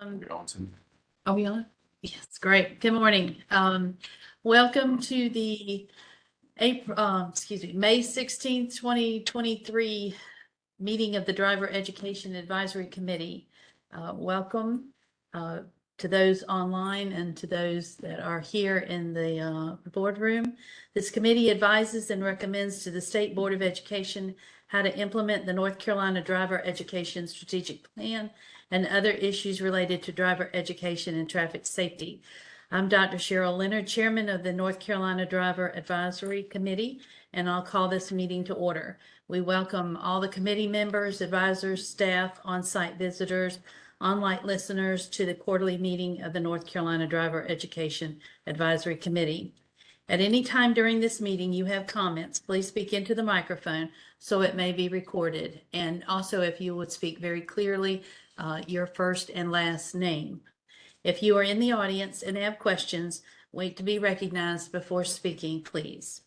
Are we on? Yes, great. Good morning. Welcome to the May 16th, 2023 meeting of the Driver Education Advisory Committee. Welcome to those online and to those that are here in the boardroom. This committee advises and recommends to the State Board of Education how to implement the North Carolina Driver Education Strategic Plan and other issues related to driver education and traffic safety. I'm Dr. Cheryl Leonard, Chairman of the North Carolina Driver Advisory Committee, and I'll call this meeting to order. We welcome all the committee members, advisors, staff, on-site visitors, online listeners to the quarterly meeting of the North Carolina Driver Education Advisory Committee. At any time during this meeting you have comments, please speak into the microphone so it may be recorded. And also, if you would speak very clearly, your first and last name. If you are in the audience and have questions, wait to be recognized before speaking, please.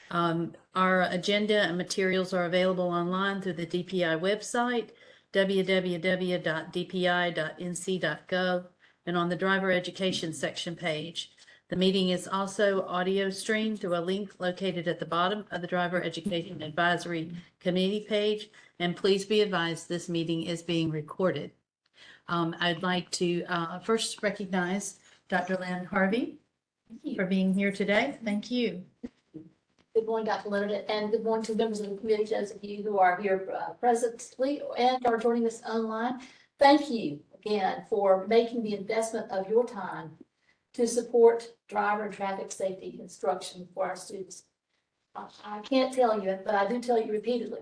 Our agenda and materials are available online through the DPI website, www.dpi.nc.gov, and on the Driver Education section page. The meeting is also audio streamed through a link located at the bottom of the Driver Education Advisory Committee page, and please be advised this meeting is being recorded. I'd like to first recognize Dr. Lynn Harvey for being here today. Thank you. Good morning, Dr. Leonard, and good morning to members of the committee, those of you who are here presently and are joining us online. Thank you again for making the investment of your time to support driver and traffic safety instruction for our students. I can't tell you, but I do tell you repeatedly,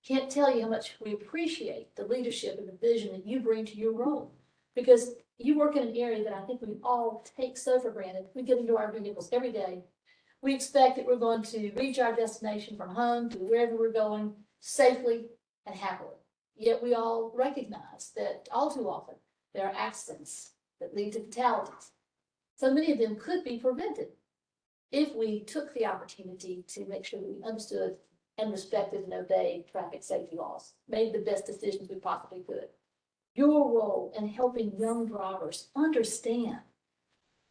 can't tell you how much we appreciate the leadership and the vision that you bring to your role, because you work in an area that I think we all take so for granted. We get into our vehicles every day. We expect that we're going to reach our destination from home to wherever we're going safely and happily. Yet we all recognize that all too often there are accidents that lead to fatalities. So many of them could be prevented if we took the opportunity to make sure that we understood and respected and obeyed traffic safety laws, made the best decisions we possibly could. Your role in helping young drivers understand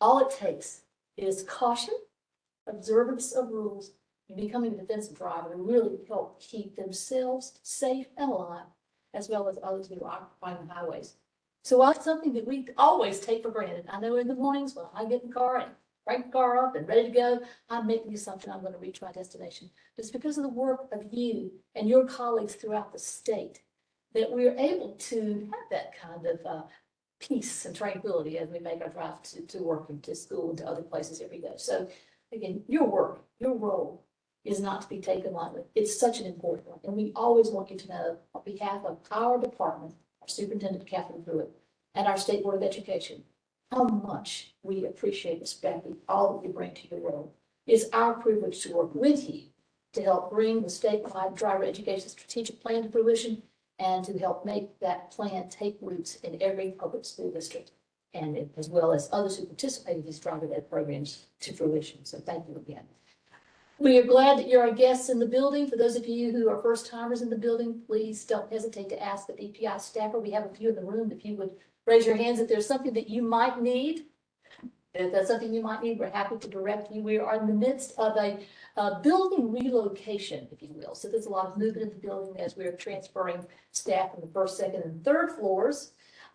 all it takes is caution, observance of rules, and becoming a defensive driver to really help keep themselves safe and alive, as well as others who are occupying the highways. So it's something that we always take for granted. I know in the mornings when I get in the car and crank the car up and ready to go, I'm making the assumption I'm going to reach my destination. But it's because of the work of you and your colleagues throughout the state that we're able to have that kind of peace and tranquility as we make our drive to work and to school and to other places every day. So again, your work, your role is not to be taken lightly. It's such an important one. And we always want you to know, on behalf of our department, our Superintendent Catherine Pruitt, and our State Board of Education, how much we appreciate, respect, all that you bring to your role. It's our privilege to work with you to help bring the statewide driver education strategic plan to fruition and to help make that plan take roots in every public school district, and as well as others who participate in these driver ed programs to fruition. So thank you again. We are glad that you're our guests in the building. For those of you who are first timers in the building, please don't hesitate to ask the DPI staffer. We have a few in the room. If you would raise your hands if there's something that you might need. If that's something you might need, we're happy to direct you. We are in the midst of a building relocation, if you will. So there's a lot of movement in the building as we're transferring staff from the first, second, and third floors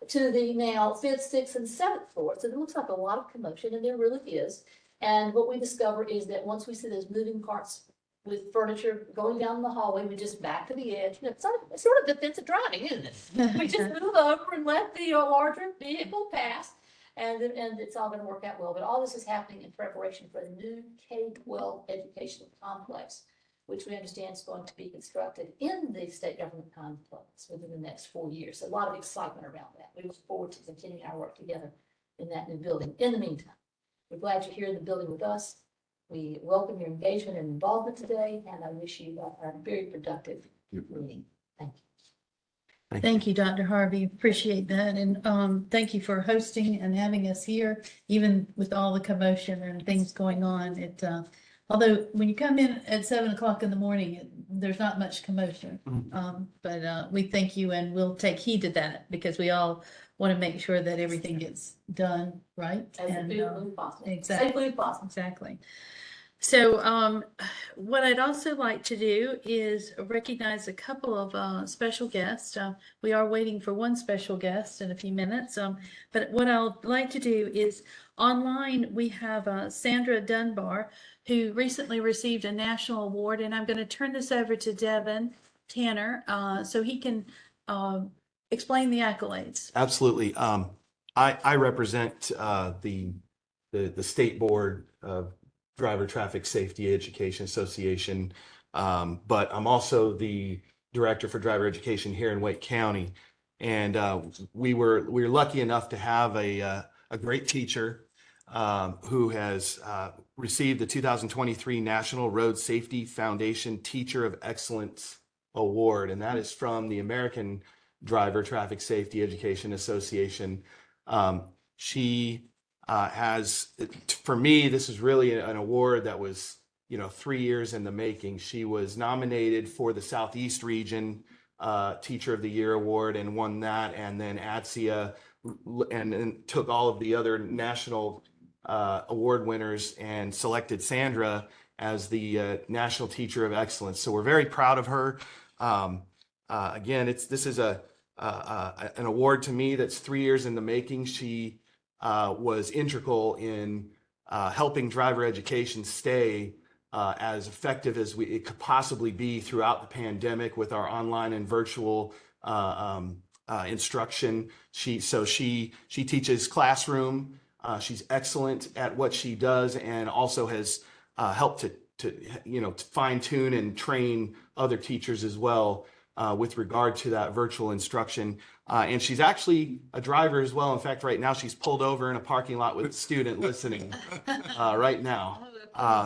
to the now fifth, sixth, and seventh floors. So it looks like a lot of commotion, and there really is. And what we discover is that once we see those moving carts with furniture going down the hallway, we just back to the edge. It's sort of defensive driving, isn't it? We just move over and let the larger vehicle pass, and it's all going to work out well. But all this is happening in preparation for the new K-12 educational complex, which we understand is going to be constructed in the state government complex within the next 4 years. So a lot of excitement around that. We look forward to continuing our work together in that new building. In the meantime, we're glad you're here in the building with us. We welcome your engagement and involvement today, and I wish you a very productive meeting. Thank you. Thank you, Dr. Harvey. Appreciate that. And thank you for hosting and having us here, even with all the commotion and things going on. Although when you come in at 7 o'clock in the morning, there's not much commotion. But we thank you and we'll take heed to that because we all want to make sure that everything gets done right. As And, efficiently as possible. exactly. Safely as possible. Exactly. So what I'd also like to do is recognize a couple of special guests. We are waiting for one special guest in a few minutes. But what I'd like to do is online, we have Sandra Dunbar, who recently received a national award, and I'm going to turn this over to Devin Tanner so he can explain the accolades. Absolutely. I represent the State Board of Driver Traffic Safety Education Association, but I'm also the Director for Driver Education here in Wake County. And we were lucky enough to have a great teacher who has received the 2023 National Road Safety Foundation Teacher of Excellence Award, and that is from the American Driver Traffic Safety Education Association. She has, for me, this is really an award that was, 3 years in the making. She was nominated for the Southeast Region Teacher of the Year Award and won that, and then ATSIA, and then took all of the other national award winners and selected Sandra as the National Teacher of Excellence. So we're very proud of her. Again, this is an award to me that's 3 years in the making. She was integral in helping driver education stay as effective as it could possibly be throughout the pandemic with our online and virtual instruction. She teaches classroom. She's excellent at what she does, and also has helped to fine tune and train other teachers as well with regard to that virtual instruction. And she's actually a driver as well. In fact, right now she's pulled over in a parking lot with a student listening right now.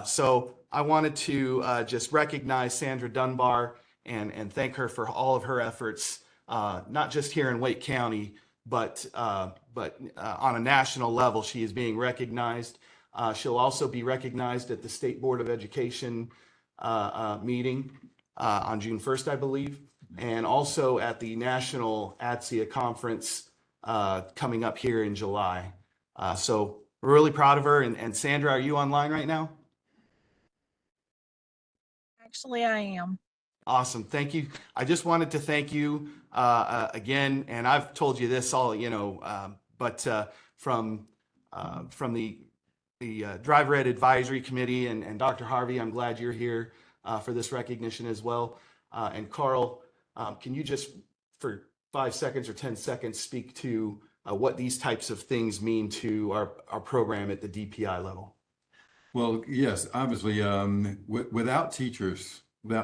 So I wanted to just recognize Sandra Dunbar and thank her for all of her efforts, not just here in Wake County, but on a national level. She is being recognized. She'll also be recognized at the State Board of Education meeting on June 1st, I believe, and also at the National ATSIA Conference coming up here in July. So we're really proud of her. And Sandra, are you online right now? Actually, I am. Awesome. Thank you. I just wanted to thank you again. And I've told you this all, but from the Driver Ed Advisory Committee and Dr. Harvey, I'm glad you're here for this recognition as well. And Carl, can you just for 5 seconds or 10 seconds speak to what these types of things mean to our program at the DPI level? Well, yes, obviously, without teachers, we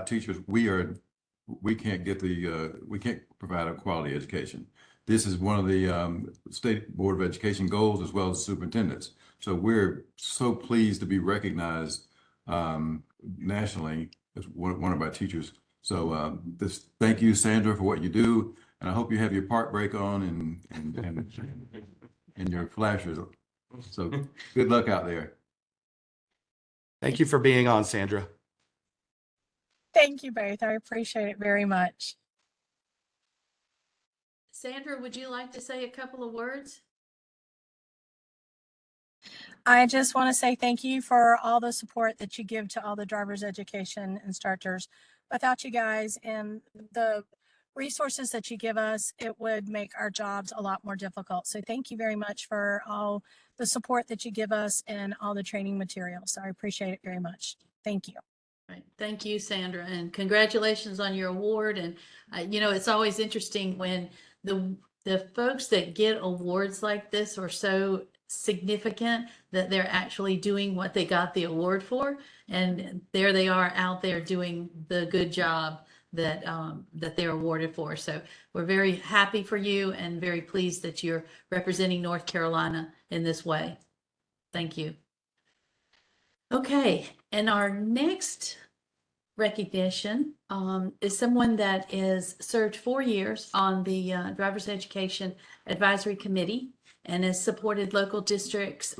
can't provide a quality education. This is one of the State Board of Education goals, as well as superintendents. So we're so pleased to be recognized nationally as one of our teachers. So thank you, Sandra, for what you do, and I hope you have your park brake on and your flashers. So good luck out there. Thank you for being on, Sandra. Thank you both. I appreciate it very much. Sandra, would you like to say a couple of words? I just want to say thank you for all the support that you give to all the driver's education instructors. Without you guys and the resources that you give us, it would make our jobs a lot more difficult. So thank you very much for all the support that you give us and all the training materials. So I appreciate it very much. Thank you. Right. Thank you, Sandra, and congratulations on your award. And it's always interesting when the folks that get awards like this are so significant that they're actually doing what they got the award for, and there they are out there doing the good job that they're awarded for. So we're very happy for you and very pleased that you're representing North Carolina in this way. Thank you. Okay, and our next recognition is someone that is served 4 years on the Driver's Education Advisory Committee and has supported local districts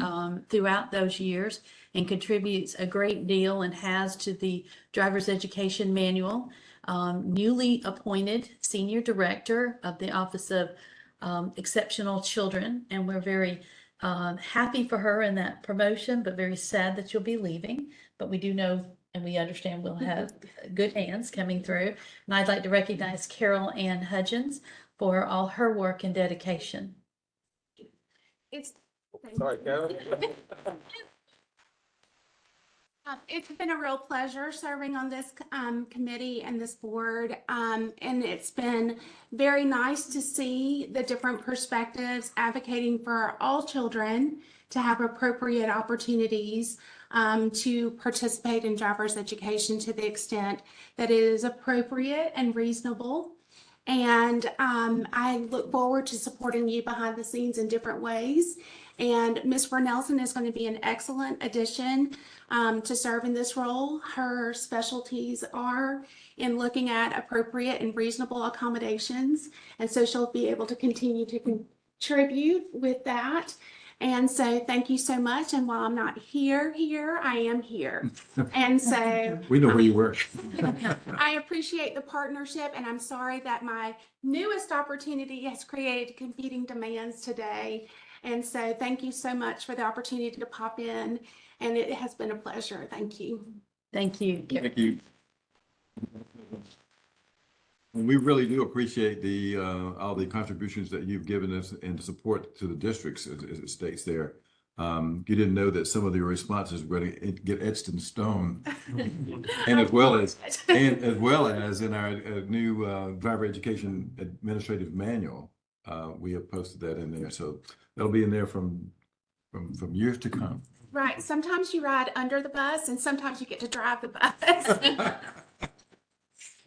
throughout those years and contributes a great deal and has to the Driver's Education Manual. Newly appointed Senior Director of the Office of Exceptional Children, and we're very happy for her in that promotion, but very sad that you'll be leaving. But we do know and we understand we'll have good hands coming through. And I'd like to recognize Carol Ann Hudgens for all her work and dedication. Sorry, Carol. It's been a real pleasure serving on this committee and this board. And it's been very nice to see the different perspectives advocating for all children to have appropriate opportunities to participate in driver's education to the extent that it is appropriate and reasonable. And I look forward to supporting you behind the scenes in different ways. And Ms. Vernelson is going to be an excellent addition to serve in this role. Her specialties are in looking at appropriate and reasonable accommodations. And so she'll be able to continue to contribute with that. And so thank you so much. And while I'm not here, I am here. And so We know where you work. I appreciate the partnership, and I'm sorry that my newest opportunity has created competing demands today. And so thank you so much for the opportunity to pop in, and it has been a pleasure. Thank you. Thank you. Thank you. And we really do appreciate the all the contributions that you've given us and support to the districts, as it states there. You didn't know that some of your responses were going to get etched in stone, and as well as in our new driver education administrative manual, we have posted that in there, so that'll be in there from years to come. Right. Sometimes you ride under the bus, and sometimes you get to drive the bus.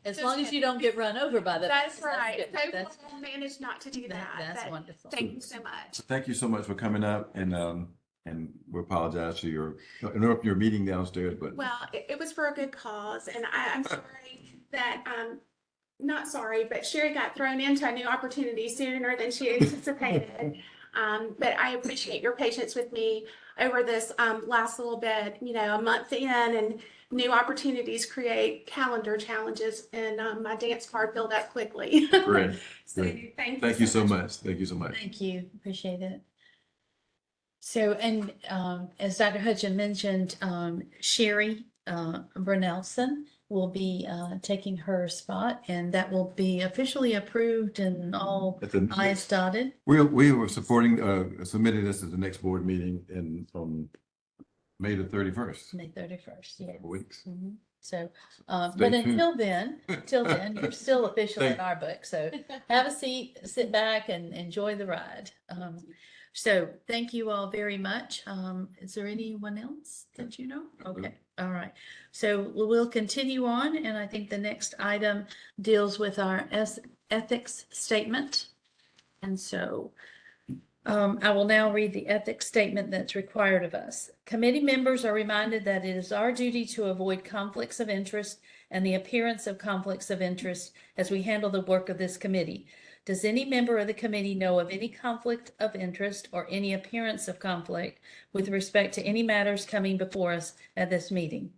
As long as you don't get run over by the. That's right. good. So That's- we'll manage not to do that. That's but wonderful. Thank you so much. So thank you so much for coming up, and we apologize for interrupting your meeting downstairs, but Well, it was for a good cause, and I'm sorry that, not sorry, but Sherry got thrown into a new opportunity sooner than she anticipated. But I appreciate your patience with me over this last little bit, a month in, and new opportunities create calendar challenges, and my dance card filled up quickly. great. So Great. thank you So much. Thank you so much. Thank you. Appreciate it. So, and as Dr. Hudgens mentioned, Sherry Brunelson will be taking her spot, and that will be officially approved and all At the I's dotted. we were submitting this at the next board meeting on May the 31st. May 31st, yes. Couple weeks. Mhm. So, Stay but tuned. until then, you're still official in Thank- our book. So have a seat, sit back and enjoy the ride. So thank you all very much. Is there anyone else that you know? Okay, all right. So we'll continue on, and I think the next item deals with our ethics statement. And so I will now read the ethics statement that's required of us. Committee members are reminded that it is our duty to avoid conflicts of interest and the appearance of conflicts of interest as we handle the work of this committee. Does any member of the committee know of any conflict of interest or any appearance of conflict with respect to any matters coming before us at this meeting?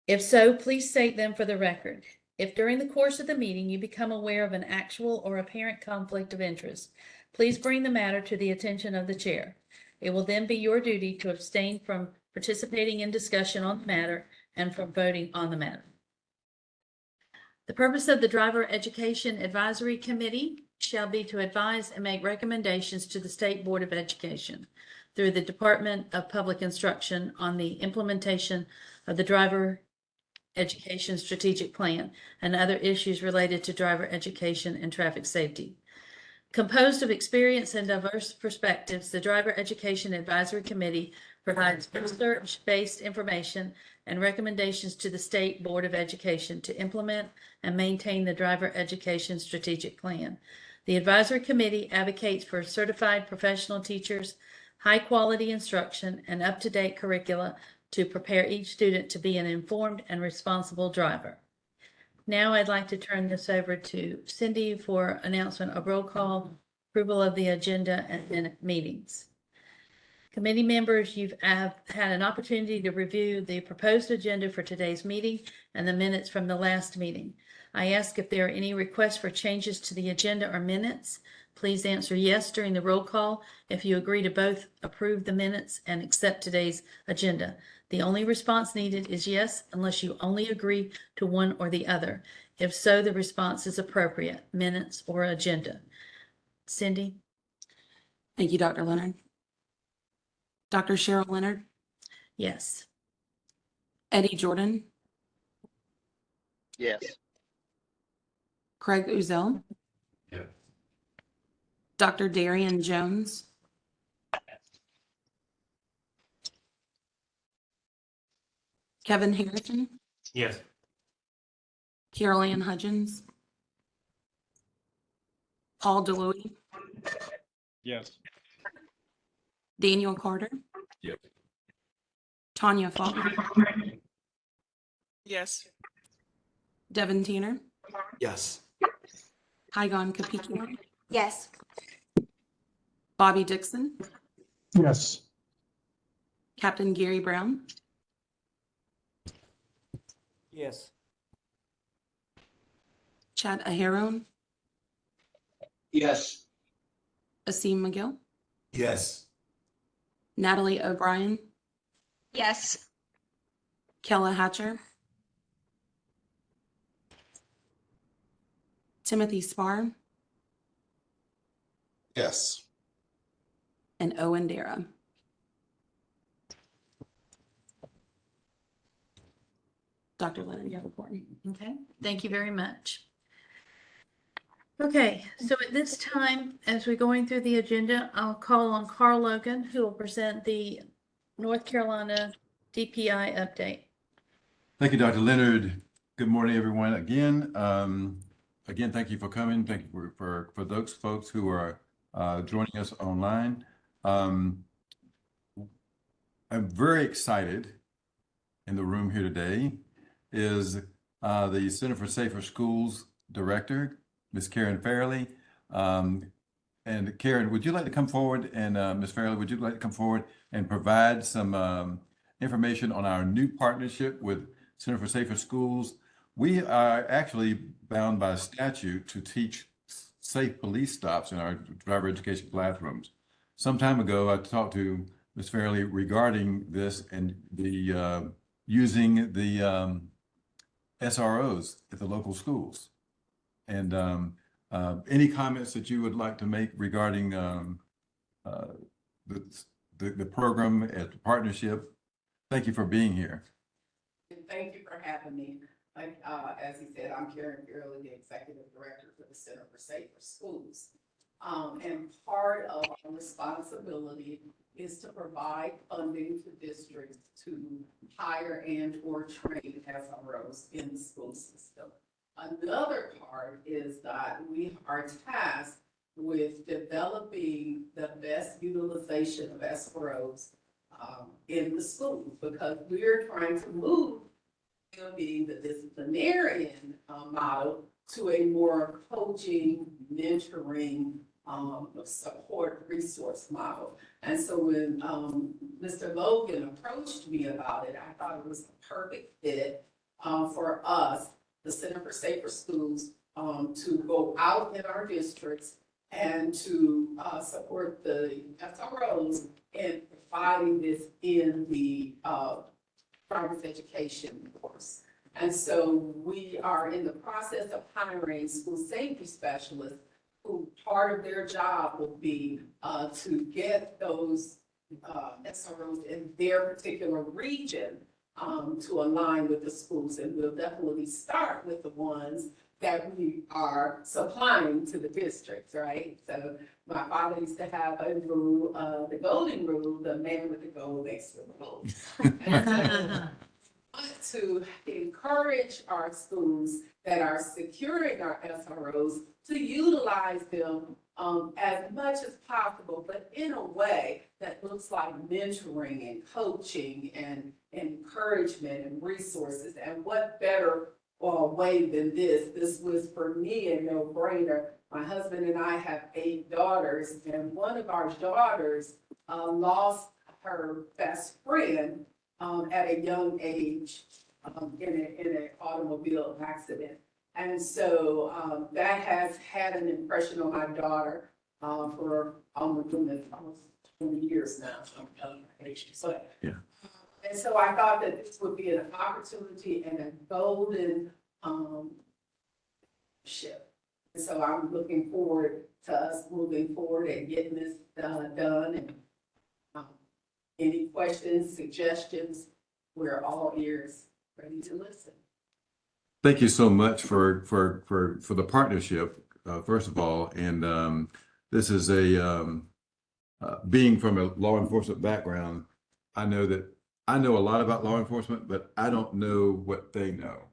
If so, please state them for the record. If during the course of the meeting you become aware of an actual or apparent conflict of interest, please bring the matter to the attention of the chair. It will then be your duty to abstain from participating in discussion on the matter and from voting on the matter. The purpose of the Driver Education Advisory Committee shall be to advise and make recommendations to the State Board of Education through the Department of Public Instruction on the implementation of the Driver Education Strategic Plan and other issues related to driver education and traffic safety. Composed of experience and diverse perspectives, the Driver Education Advisory Committee provides research-based information and recommendations to the State Board of Education to implement and maintain the Driver Education Strategic Plan. The Advisory Committee advocates for certified professional teachers, high-quality instruction, and up-to-date curricula to prepare each student to be an informed and responsible driver. Now I'd like to turn this over to Cindy for announcement of roll call, approval of the agenda, and minute meetings. Committee members, you've had an opportunity to review the proposed agenda for today's meeting and the minutes from the last meeting. I ask if there are any requests for changes to the agenda or minutes. Please answer yes during the roll call if you agree to both approve the minutes and accept today's agenda. The only response needed is yes, unless you only agree to one or the other. If so, the response is appropriate, minutes or agenda. Cindy? Thank you, Dr. Leonard. Dr. Cheryl Leonard, Yes. Eddie Jordan, Yes. Craig Uzel. Yeah. Dr. Darian Jones. Kevin Harrison, Yes. Carol Ann Hudgens, Paul Deloy, Yes. Daniel Carter. Yep. Tanya Faulkner, Yes. Devin Tanner, Yes. Hygon Capikian, Yes. Bobby Dixon, Yes. Captain Gary Brown, Yes. Chad Aharon, Yes. Asim McGill, Yes. Natalie O'Brien, Yes. Kella Hatcher, Timothy Spar, Yes. and Owen Dara. Dr. Lennon, you have a report. Okay, thank you very much. Okay, so at this time, as we're going through the agenda, I'll call on Carl Logan, who will present the North Carolina DPI update. Thank you, Dr. Leonard. Good morning, everyone. Again, thank you for coming. Thank you for those folks who are joining us online. I'm very excited in the room here today is the Center for Safer Schools Director, Ms. Karen Fairley. And Karen, would you like to come forward, and Ms. Fairley, would you like to come forward and provide some information on our new partnership with Center for Safer Schools? We are actually bound by statute to teach safe police stops in our driver education classrooms. Some time ago, I talked to Ms. Fairley regarding this and the using the SROs at the local schools. And any comments that you would like to make regarding the program and the partnership? Thank you for being here. Thank you for having me. Like, as he said, I'm Karen Fairley, the Executive Director for the Center for Safer Schools. And part of our responsibility is to provide funding to districts to hire and or train SROs in the school system. Another part is that we are tasked with developing the best utilization of SROs in the schools, because we're trying to move from being the disciplinarian model to a more coaching, mentoring, support resource model. And so when Mr. Logan approached me about it, I thought it was the perfect fit for us, the Center for Safer Schools, to go out in our districts and to support the SROs in providing this in the driver's education course. And so we are in the process of hiring school safety specialists who part of their job will be to get those SROs in their particular region to align with the schools. And we'll definitely start with the ones that we are supplying to the districts, right? So my father used to have a rule, the golden rule, the man with the gold makes the rules. To encourage our schools that are securing our SROs to utilize them as much as possible, but in a way that looks like mentoring and coaching and encouragement and resources. And what better way than this? This was for me a no-brainer. My husband and I have 8 daughters, and one of our daughters lost her best friend at a young age in an automobile accident. And so that has had an impression on my daughter for almost 20 years now. But, Yeah. And so I thought that this would be an opportunity and a golden shift. And so I'm looking forward to us moving forward and getting this done. And any questions, suggestions, we're all ears, ready to listen. Thank you so much for the partnership, first of all. And this is being from a law enforcement background, I know a lot about law enforcement, but I don't know what they know.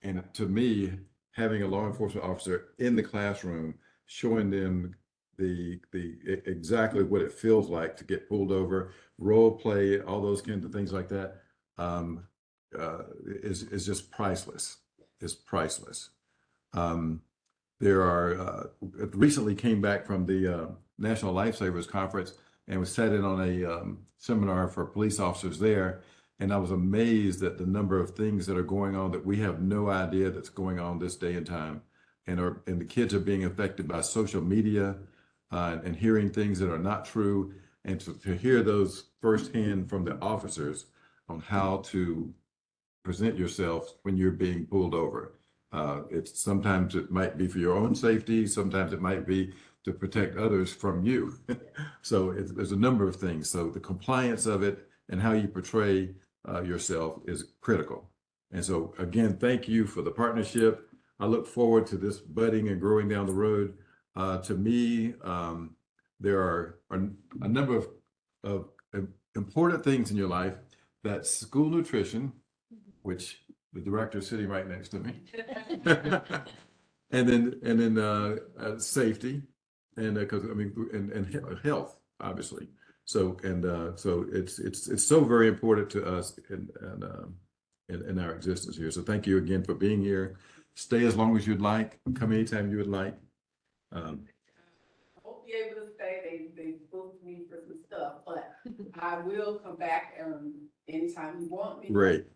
And to me, having a law enforcement officer in the classroom, showing them the exactly what it feels like to get pulled over, role play, all those kinds of things like that, is just priceless. Is priceless. There are recently came back from the National Lifesavers Conference and was sat in on a seminar for police officers there, and I was amazed at the number of things that are going on that we have no idea that's going on this day and time, and the kids are being affected by social media and hearing things that are not true, and to hear those firsthand from the officers on how to present yourself when you're being pulled over. Sometimes it might be for your own safety, sometimes it might be to protect others from you. So there's a number of things. So the compliance of it and how you portray yourself is critical. And so again, thank you for the partnership. I look forward to this budding and growing down the road. To me, there are a number of important things in your life. That's school nutrition, which the director is sitting right next to me. and then safety, and because and health, obviously. So so it's so very important to us in our existence here. So thank you again for being here. Stay as long as you'd like. Come anytime you would like. I won't be able to stay. They booked me for some stuff, but I will come back anytime you want me. Great.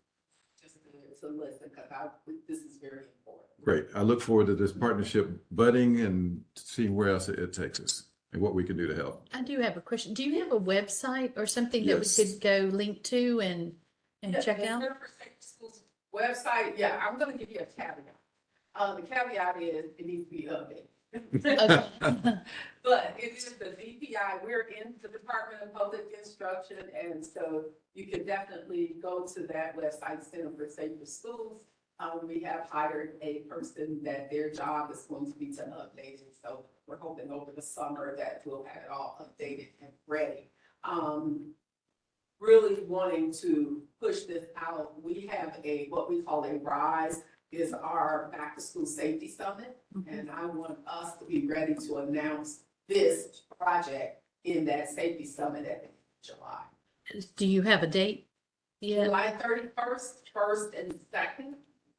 To listen, because this is very important. Great. I look forward to this partnership budding and seeing where else it takes us and what we can do to help. I do have a question. Do you have a website or something that Yes. we could go link to and Yeah, check the out? Center for Safe Schools website, yeah, I'm gonna give you a caveat. The caveat is it needs to be updated. Okay. But it is the DPI, we're in the Department of Public Instruction, and so you can definitely go to that website, Center for Safer Schools. We have hired a person that their job is going to be to update it, so we're hoping over the summer that we'll have it all updated and ready. Really wanting to push this out, we have what we call a RISE, is our Back to School Safety Summit. And I want us to be ready to announce this project in that safety summit at July. Do you have a date? Yeah. July 31st, 1st and 2nd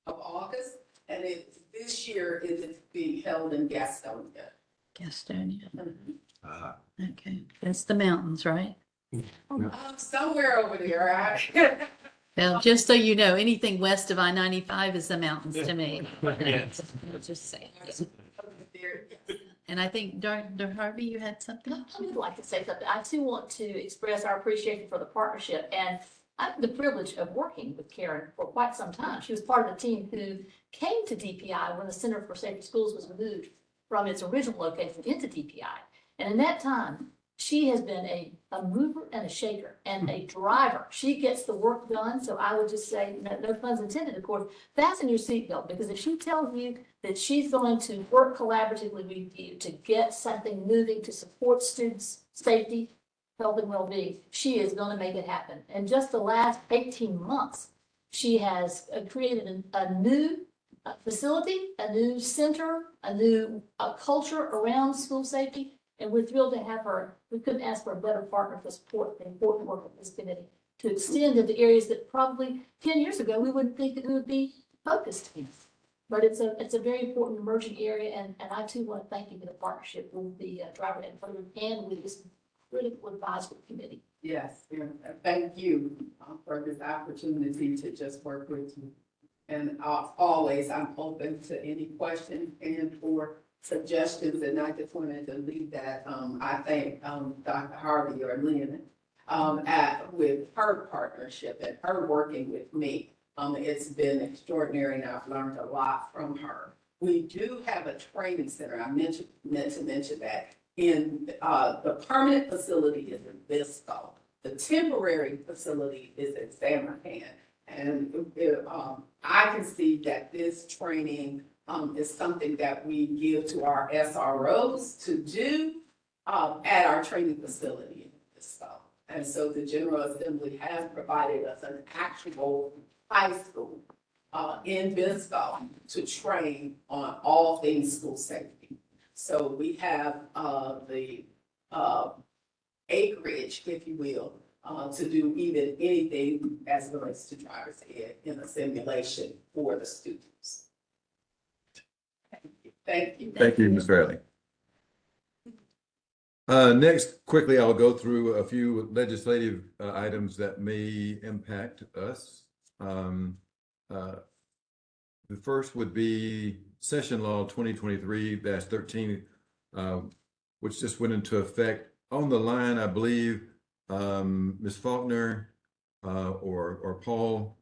of August. And this year it is being held in Gastonia. Gastonia. Okay. That's the mountains, right? Somewhere over there, right? Well, just so you know, anything west of I-95 is the mountains to me. Just saying. And I think, Dr. Harvey, you had something? I would like to say something. I too want to express our appreciation for the partnership, and I have the privilege of working with Karen for quite some time. She was part of the team who came to DPI when the Center for Safer Schools was moved from its original location into DPI. And in that time, she has been a mover and a shaker and a driver. She gets the work done. So I would just say, no puns intended, of course, fasten your seatbelt, because if she tells you that she's going to work collaboratively with you to get something moving to support students' safety, health, and well-being, she is going to make it happen. And just the last 18 months, she has created a new facility, a new center, a new culture around school safety. And we're thrilled to have her. We couldn't ask for a better partner to support the important work of this committee to extend into areas that probably 10 years ago we wouldn't think it would be focused in. But it's a very important emerging area, and I too want to thank you for the partnership with the driver and with this critical advisory committee. Yes, and thank you for this opportunity to just work with you. And always, I'm open to any questions and or suggestions, and I just wanted to leave that, I thank, Dr. Harvey or Lynn, with her partnership and her working with me. It's been extraordinary, and I've learned a lot from her. We do have a training center. I meant to mention that. In the permanent facility is in Bisco. The temporary facility is in San Martin. And I can see that this training is something that we give to our SROs to do at our training facility in Bisco. And so the General Assembly has provided us an actual high school in Bisco to train on all things school safety. So we have the acreage, if you will, to do even anything as it relates to driver's ed in a simulation for the students. Thank you. Thank you, Ms. Fairley. Next, quickly, I'll go through a few legislative items that may impact us. The first would be Session Law 2023-13, which just went into effect. On the line, I believe, Ms. Faulkner or Paul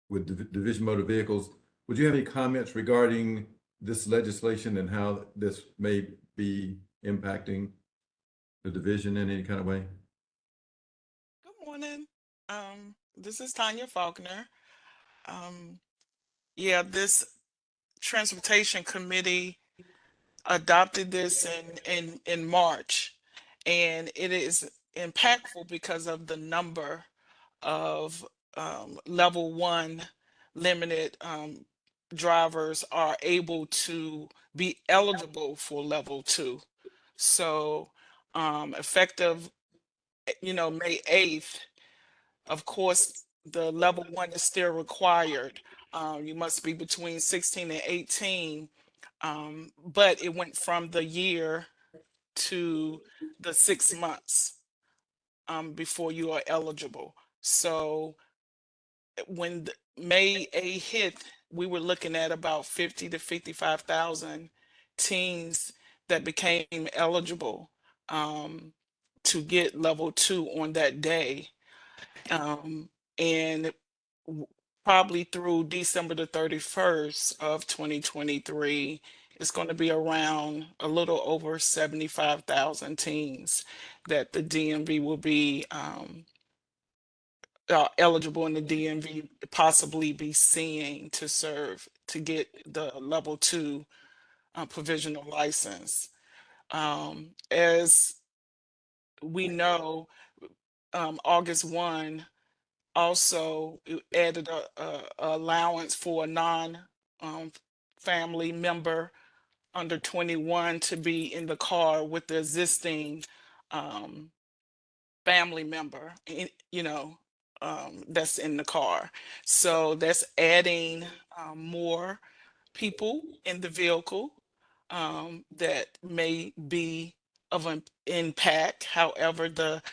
with Division Motor Vehicles. Would you have any comments regarding this legislation and how this may be impacting the division in any kind of way? Good morning. This is Tanya Faulkner. Yeah, this Transportation Committee adopted this in March, and it is impactful because of the number of level 1 limited drivers are able to be eligible for level 2. So effective, May 8th, of course, the level 1 is still required. You must be between 16 and 18, but it went from the year to the 6 months before you are eligible. So when May 8 hit, we were looking at about 50 to 55,000 teens that became eligible to get level 2 on that day. And probably through December the 31st of 2023, it's going to be around a little over 75,000 teens that the DMV will be eligible in the DMV, possibly be seeing to serve to get the level 2 provisional license. As we know, August 1 also added a allowance for a non-family member under 21 to be in the car with the existing family member, that's in the car. So that's adding more people in the vehicle that may be of an impact. However, the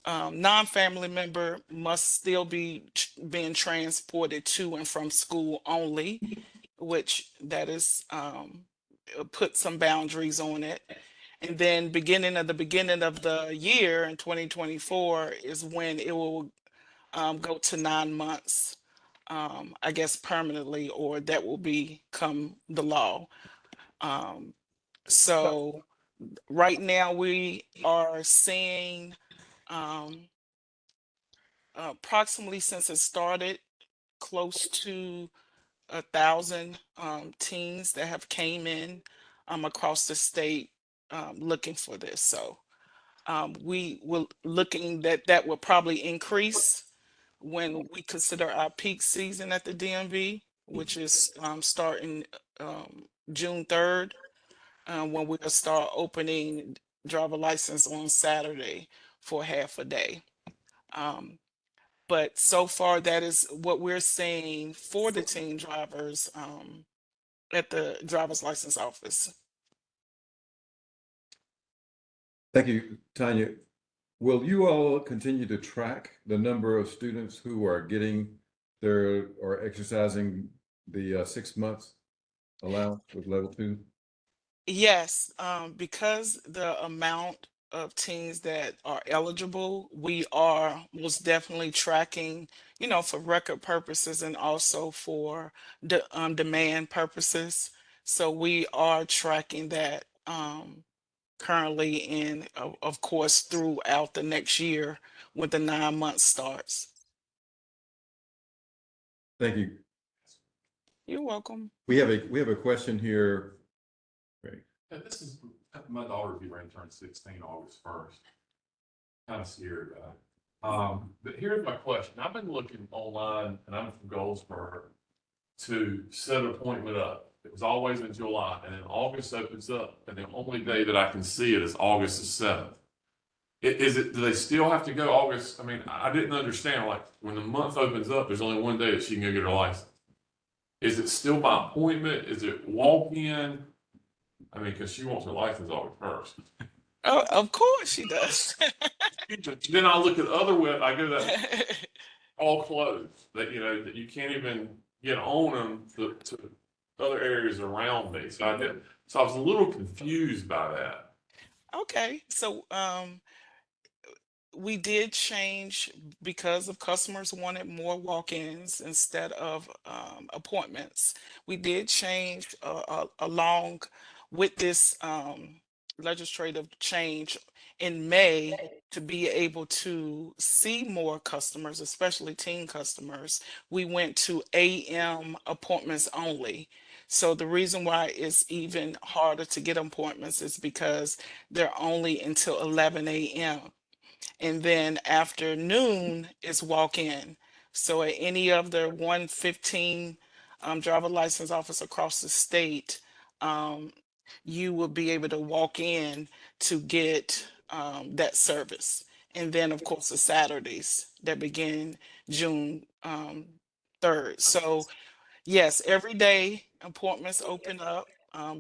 non-family member must still be being transported to and from school only, which that is put some boundaries on it. And then beginning of the year in 2024 is when it will go to 9 months, I guess permanently, or that will become the law. So right now we are seeing approximately, since it started, close to 1,000 teens that have came in across the state looking for this. So we were looking that will probably increase when we consider our peak season at the DMV, which is starting June 3rd, when we'll start opening driver license on Saturday for half a day. But so far, that is what we're seeing for the teen drivers at the driver's license office. Thank you, Tanya. Will you all continue to track the number of students who are getting their or exercising the 6 months allowance with level 2? Yes, because the amount of teens that are eligible, we are most definitely tracking, for record purposes and also for demand purposes. So we are tracking that currently and of course throughout the next year when the 9 months starts. Thank you. You're welcome. We have a question here. Great. Yeah, this is my daughter will be ready to turn 16 August 1st. Kind of scared about it. But here's my question. I've been looking online, and I'm from Goldsboro, to set an appointment up. It was always in July, and then August opens up, and the only day that I can see it is August the 7th. Do they still have to go August? I mean, I didn't understand, like, when the month opens up, there's only one day that she can go get her license. Is it still by appointment? Is it walk-in? I mean, because she wants her license August 1st. Oh, of course she does. Then I look at other I go that all closed, that that you can't even get on them to other areas around me. So I was a little confused by that. Okay, so we did change because of customers wanted more walk-ins instead of appointments. We did change along with this legislative change in May to be able to see more customers, especially teen customers. We went to AM appointments only. So the reason why it's even harder to get appointments is because they're only until 11 a.m. And then afternoon is walk-in. So at any of the 115 driver license office across the state, you will be able to walk in to get that service. And then, of course, the Saturdays that begin June 3rd. So yes, every day appointments open up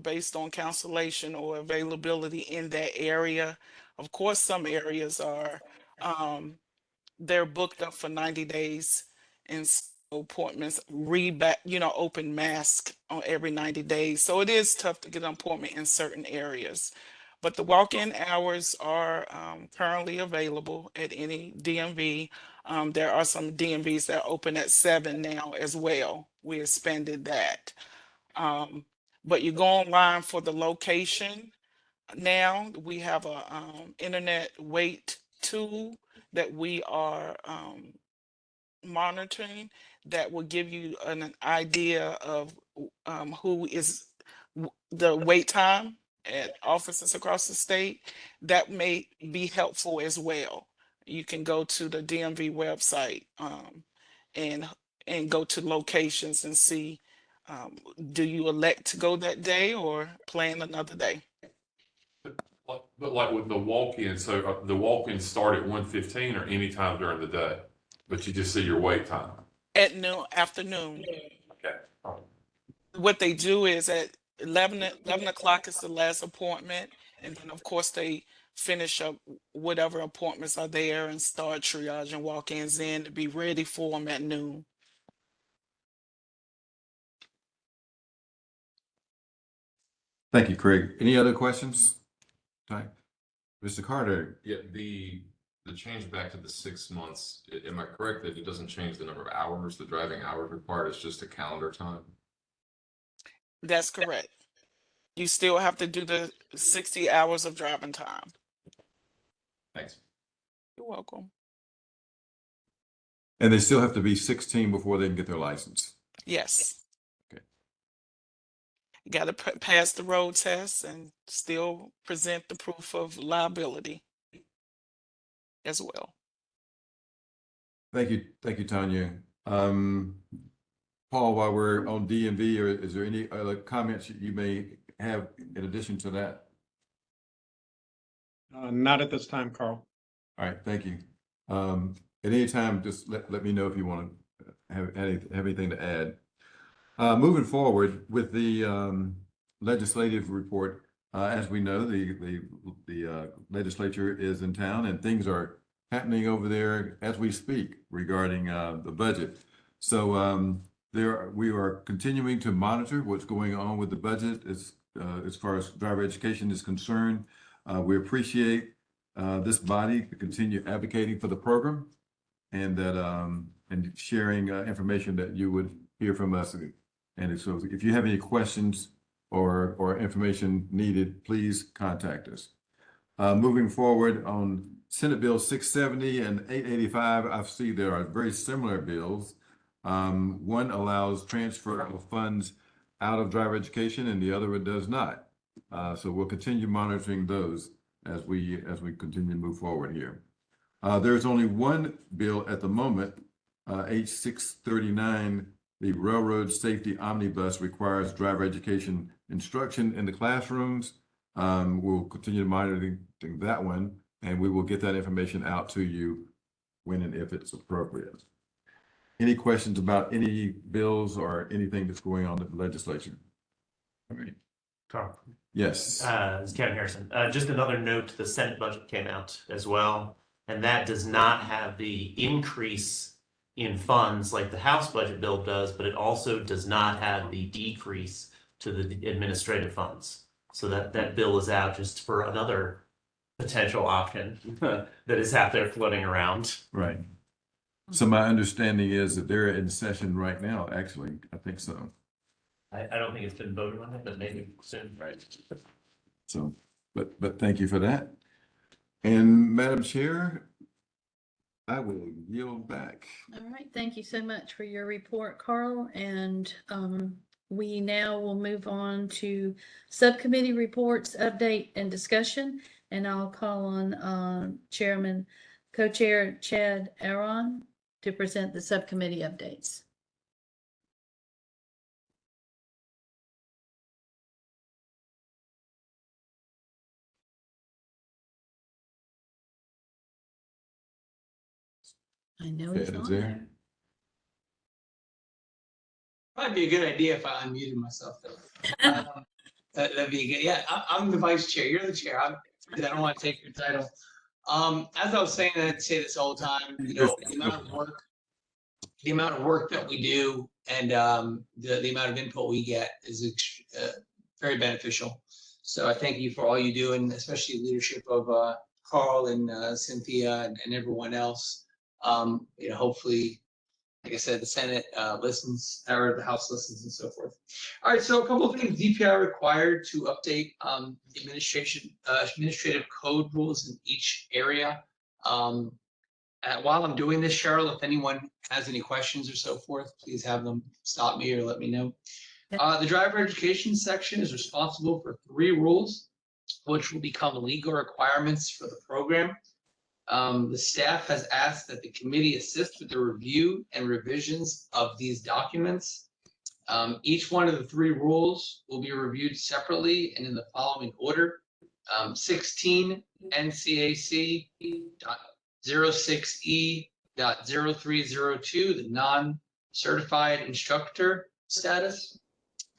based on cancellation or availability in that area. Of course, some areas are they're booked up for 90 days, and so appointments open mask on every 90 days. So it is tough to get an appointment in certain areas. But the walk-in hours are currently available at any DMV. There are some DMVs that are open at 7 now as well. We expanded that. But you go online for the location. Now we have a internet wait tool that we are monitoring that will give you an idea of who is the wait time at offices across the state. That may be helpful as well. You can go to the DMV website and go to locations and see do you elect to go that day or plan another day. But like with the walk-in, so the walk-ins start at 1:15 or any time during the day, but you just see your wait time. At afternoon. Okay. What they do is at 11 o'clock is the last appointment. And then, of course, they finish up whatever appointments are there and start triaging walk-ins in to be ready for them at noon. Thank you, Craig. Any other questions? Mr. Carter. Yeah, the change back to the 6 months, am I correct that it doesn't change the number of hours, the driving hours required, it's just a calendar time? That's correct. You still have to do the 60 hours of driving time. Thanks. You're welcome. And they still have to be 16 before they can get their license. Yes. Okay. You got to pass the road test and still present the proof of liability as well. Thank you, Tanya. Paul, while we're on DMV, or is there any other comments you may have in addition to that? Not at this time, Carl. All right, thank you. At any time, just let me know if you want to have anything to add. Moving forward with the legislative report, as we know, the legislature is in town and things are happening over there as we speak regarding the budget. So we are continuing to monitor what's going on with the budget as far as driver education is concerned. We appreciate this body to continue advocating for the program and that and sharing information that you would hear from us. And so if you have any questions or information needed, please contact us. Moving forward on Senate Bill 670 and 885, I see there are very similar bills. One allows transfer of funds out of driver education and the other one does not. So we'll continue monitoring those as we continue to move forward here. There's only one bill at the moment, H639, the Railroad Safety Omnibus requires driver education instruction in the classrooms. We'll continue monitoring that one, and we will get that information out to you when and if it's appropriate. Any questions about any bills or anything that's going on in the legislature? All right. Carl. Yes. It's Kevin Harrison. Just another note, the Senate budget came out as well, and that does not have the increase in funds like the House budget bill does, but it also does not have the decrease to the administrative funds. So that bill is out just for another potential option that is out there floating around. Right. So my understanding is that they're in session right now, actually. I think so. I don't think it's been voted on it, but maybe soon, right? So, but thank you for that. And Madam Chair, I will yield back. All right, thank you so much for your report, Carl. And we now will move on to subcommittee reports, update, and discussion. And I'll call on Chairman, Co-Chair Chad Aaron to present the subcommittee updates. I know he's on there. Might be a good idea if I unmuted myself though. That'd be good. Yeah, I'm the vice chair. You're the chair. I don't want to take your title. As I was saying, I say this all the time. You know, the amount of work that we do, and the amount of input we get is very beneficial. So I thank you for all you do, and especially the leadership of Carl and Cynthia and everyone else. You know, hopefully, like I said, the Senate listens, or the House listens, and so forth. All right, so a couple of things. DPI required to update administrative code rules in each area. While I'm doing this, Cheryl, if anyone has any questions or so forth, please have them stop me or let me know. The driver education section is responsible for 3 rules, which will become legal requirements for the program. The staff has asked that the committee assist with the review and revisions of these documents. Each one of the 3 rules will be reviewed separately and in the following order. 16 NCAC 06E.0302, the non-certified instructor status.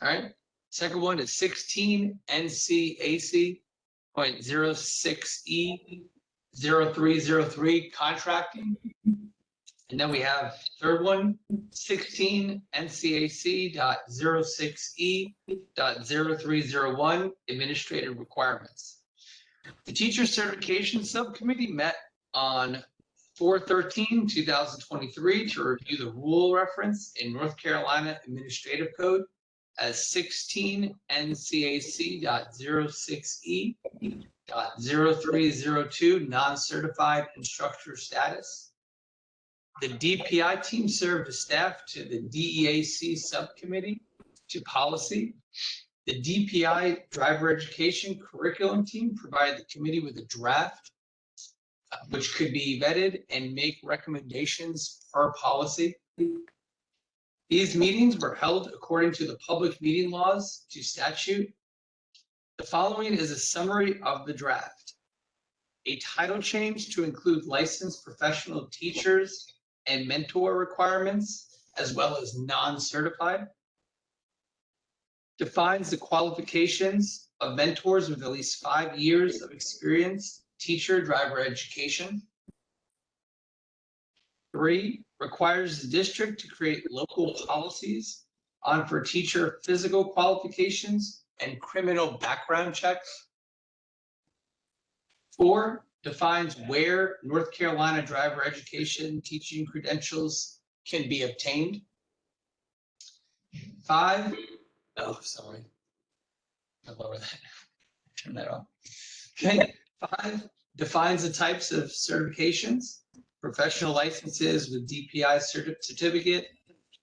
All right. Second one is 16 NCAC.06E.0303, contracting. And then we have third one, 16 NCAC.06E.0301, administrative requirements. The teacher certification subcommittee met on 4/13/2023 to review the rule reference in North Carolina Administrative Code as 16 NCAC.06E.0302, non-certified instructor status. The DPI team served as staff to the DEAC subcommittee to policy. The DPI driver education curriculum team provided the committee with a draft, which could be vetted and make recommendations per policy. The These meetings were held according to the public meeting laws to statute. The following is a summary of the draft. A title change to include licensed professional teachers and mentor requirements, as well as non-certified. Defines the qualifications of mentors with at least 5 years of experience, teacher driver education. 3, requires the district to create local policies on for teacher physical qualifications and criminal background checks. 4, defines where North Carolina driver education teaching credentials can be obtained. 5, oh, sorry. I'll lower that. Turn that off. Okay, 5, defines the types of certifications, professional licenses with DPI certificate,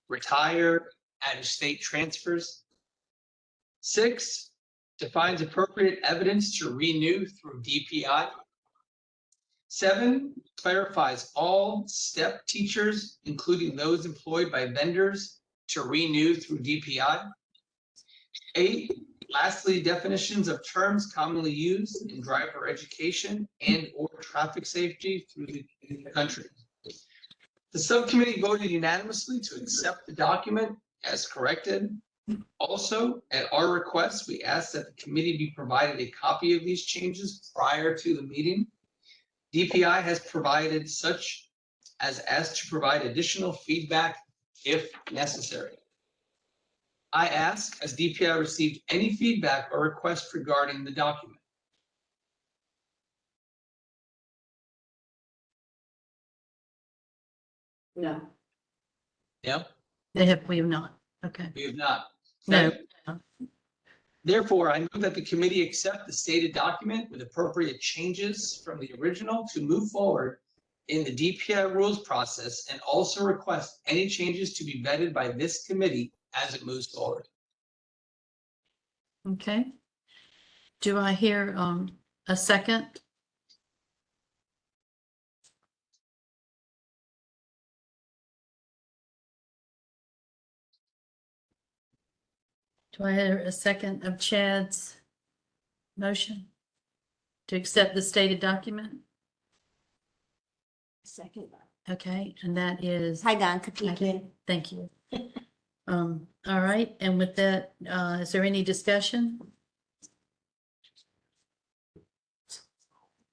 retire, out-of-state transfers. 6, defines appropriate evidence to renew through DPI. 7, clarifies all STEP teachers, including those employed by vendors, to renew through DPI. 8, lastly, definitions of terms commonly used in driver education and or traffic safety through the country. The subcommittee voted unanimously to accept the document as corrected. Also, at our request, we asked that the committee be provided a copy of these changes prior to the meeting. DPI has provided such as asked to provide additional feedback if necessary. I ask, has DPI received any feedback or request regarding the document? No. No, We have not. Okay. we have not. No. Okay. Therefore, I move that the committee accept the stated document with appropriate changes from the original to move forward in the DPI rules process and also request any changes to be vetted by this committee as it moves forward. Okay. Do I hear a second? Do I hear a second of Chad's motion to accept the stated document? Second. Okay, and that is. Hi, Don. Okay, thank you. All right, and with that, is there any discussion?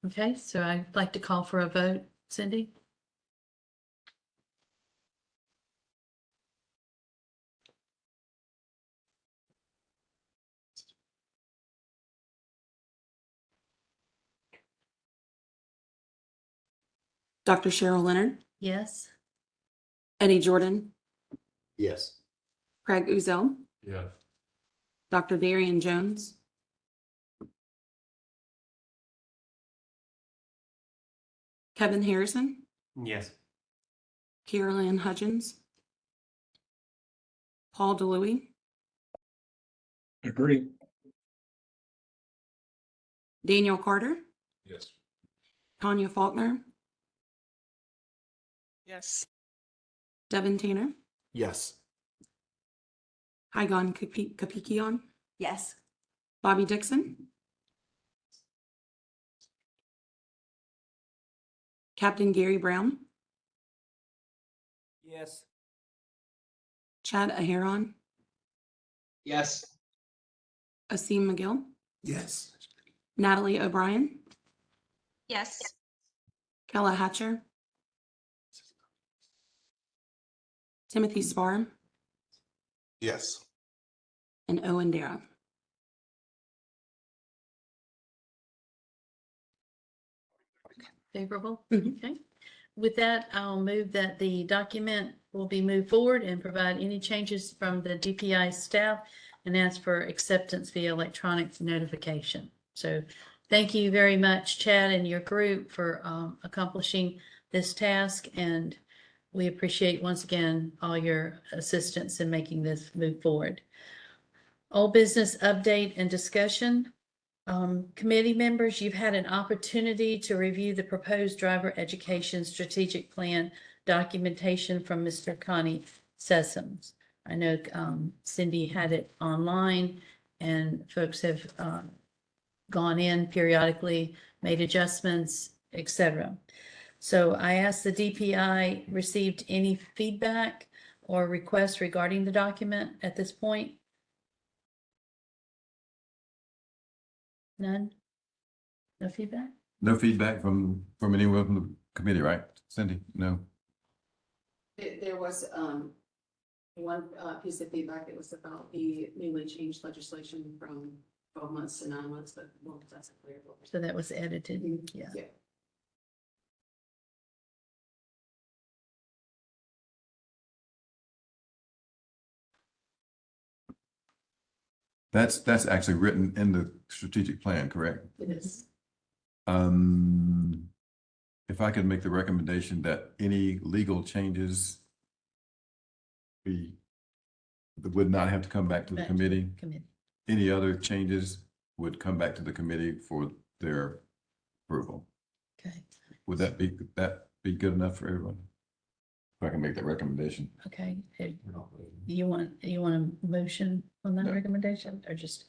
Okay, so I'd like to call for a vote. Cindy? Dr. Cheryl Leonard, Yes? Eddie Jordan, Yes. Craig Uzel, Yeah. Dr. Darian Jones, Kevin Harrison, Yes. Carolyn Hudgens, Paul DeLuey, Agree. Daniel Carter, Yes. Tanya Faulkner, Yes. Devin Tanner, Yes. Hygon Kapikian, Yes. Bobby Dixon, Captain Gary Brown, Yes. Chad Aharon, Yes. Asim McGill, Yes. Natalie O'Brien, Yes. Kella Hatcher, Timothy Sparham, Yes. and Owen Dara. Favorable? Mhm. Okay. With that, I'll move that the document will be moved forward and provide any changes from the DPI staff and ask for acceptance via electronic notification. So thank you very much, Chad, and your group for accomplishing this task. And we appreciate once again all your assistance in making this move forward. Old business update and discussion. Committee members, you've had an opportunity to review the proposed driver education strategic plan documentation from Mr. Connie Sessoms. I know Cindy had it online and folks have gone in periodically, made adjustments, etc. So I asked the DPI, received any feedback or requests regarding the document at this point? None? No feedback? No feedback from anyone from the committee, right? Cindy? No? There was, one, piece of feedback. It was about the newly changed legislation from 12 months to 9 months, but well, that's clear. So that was edited, yeah. Yeah. That's actually written in the strategic plan, correct? It is. If I could make the recommendation that any legal changes would not have to come back to the committee. Any other changes would come back to the committee for their approval. Okay. Would that be good enough for everyone? If I can make that recommendation. Okay. You want a motion on that No. recommendation or just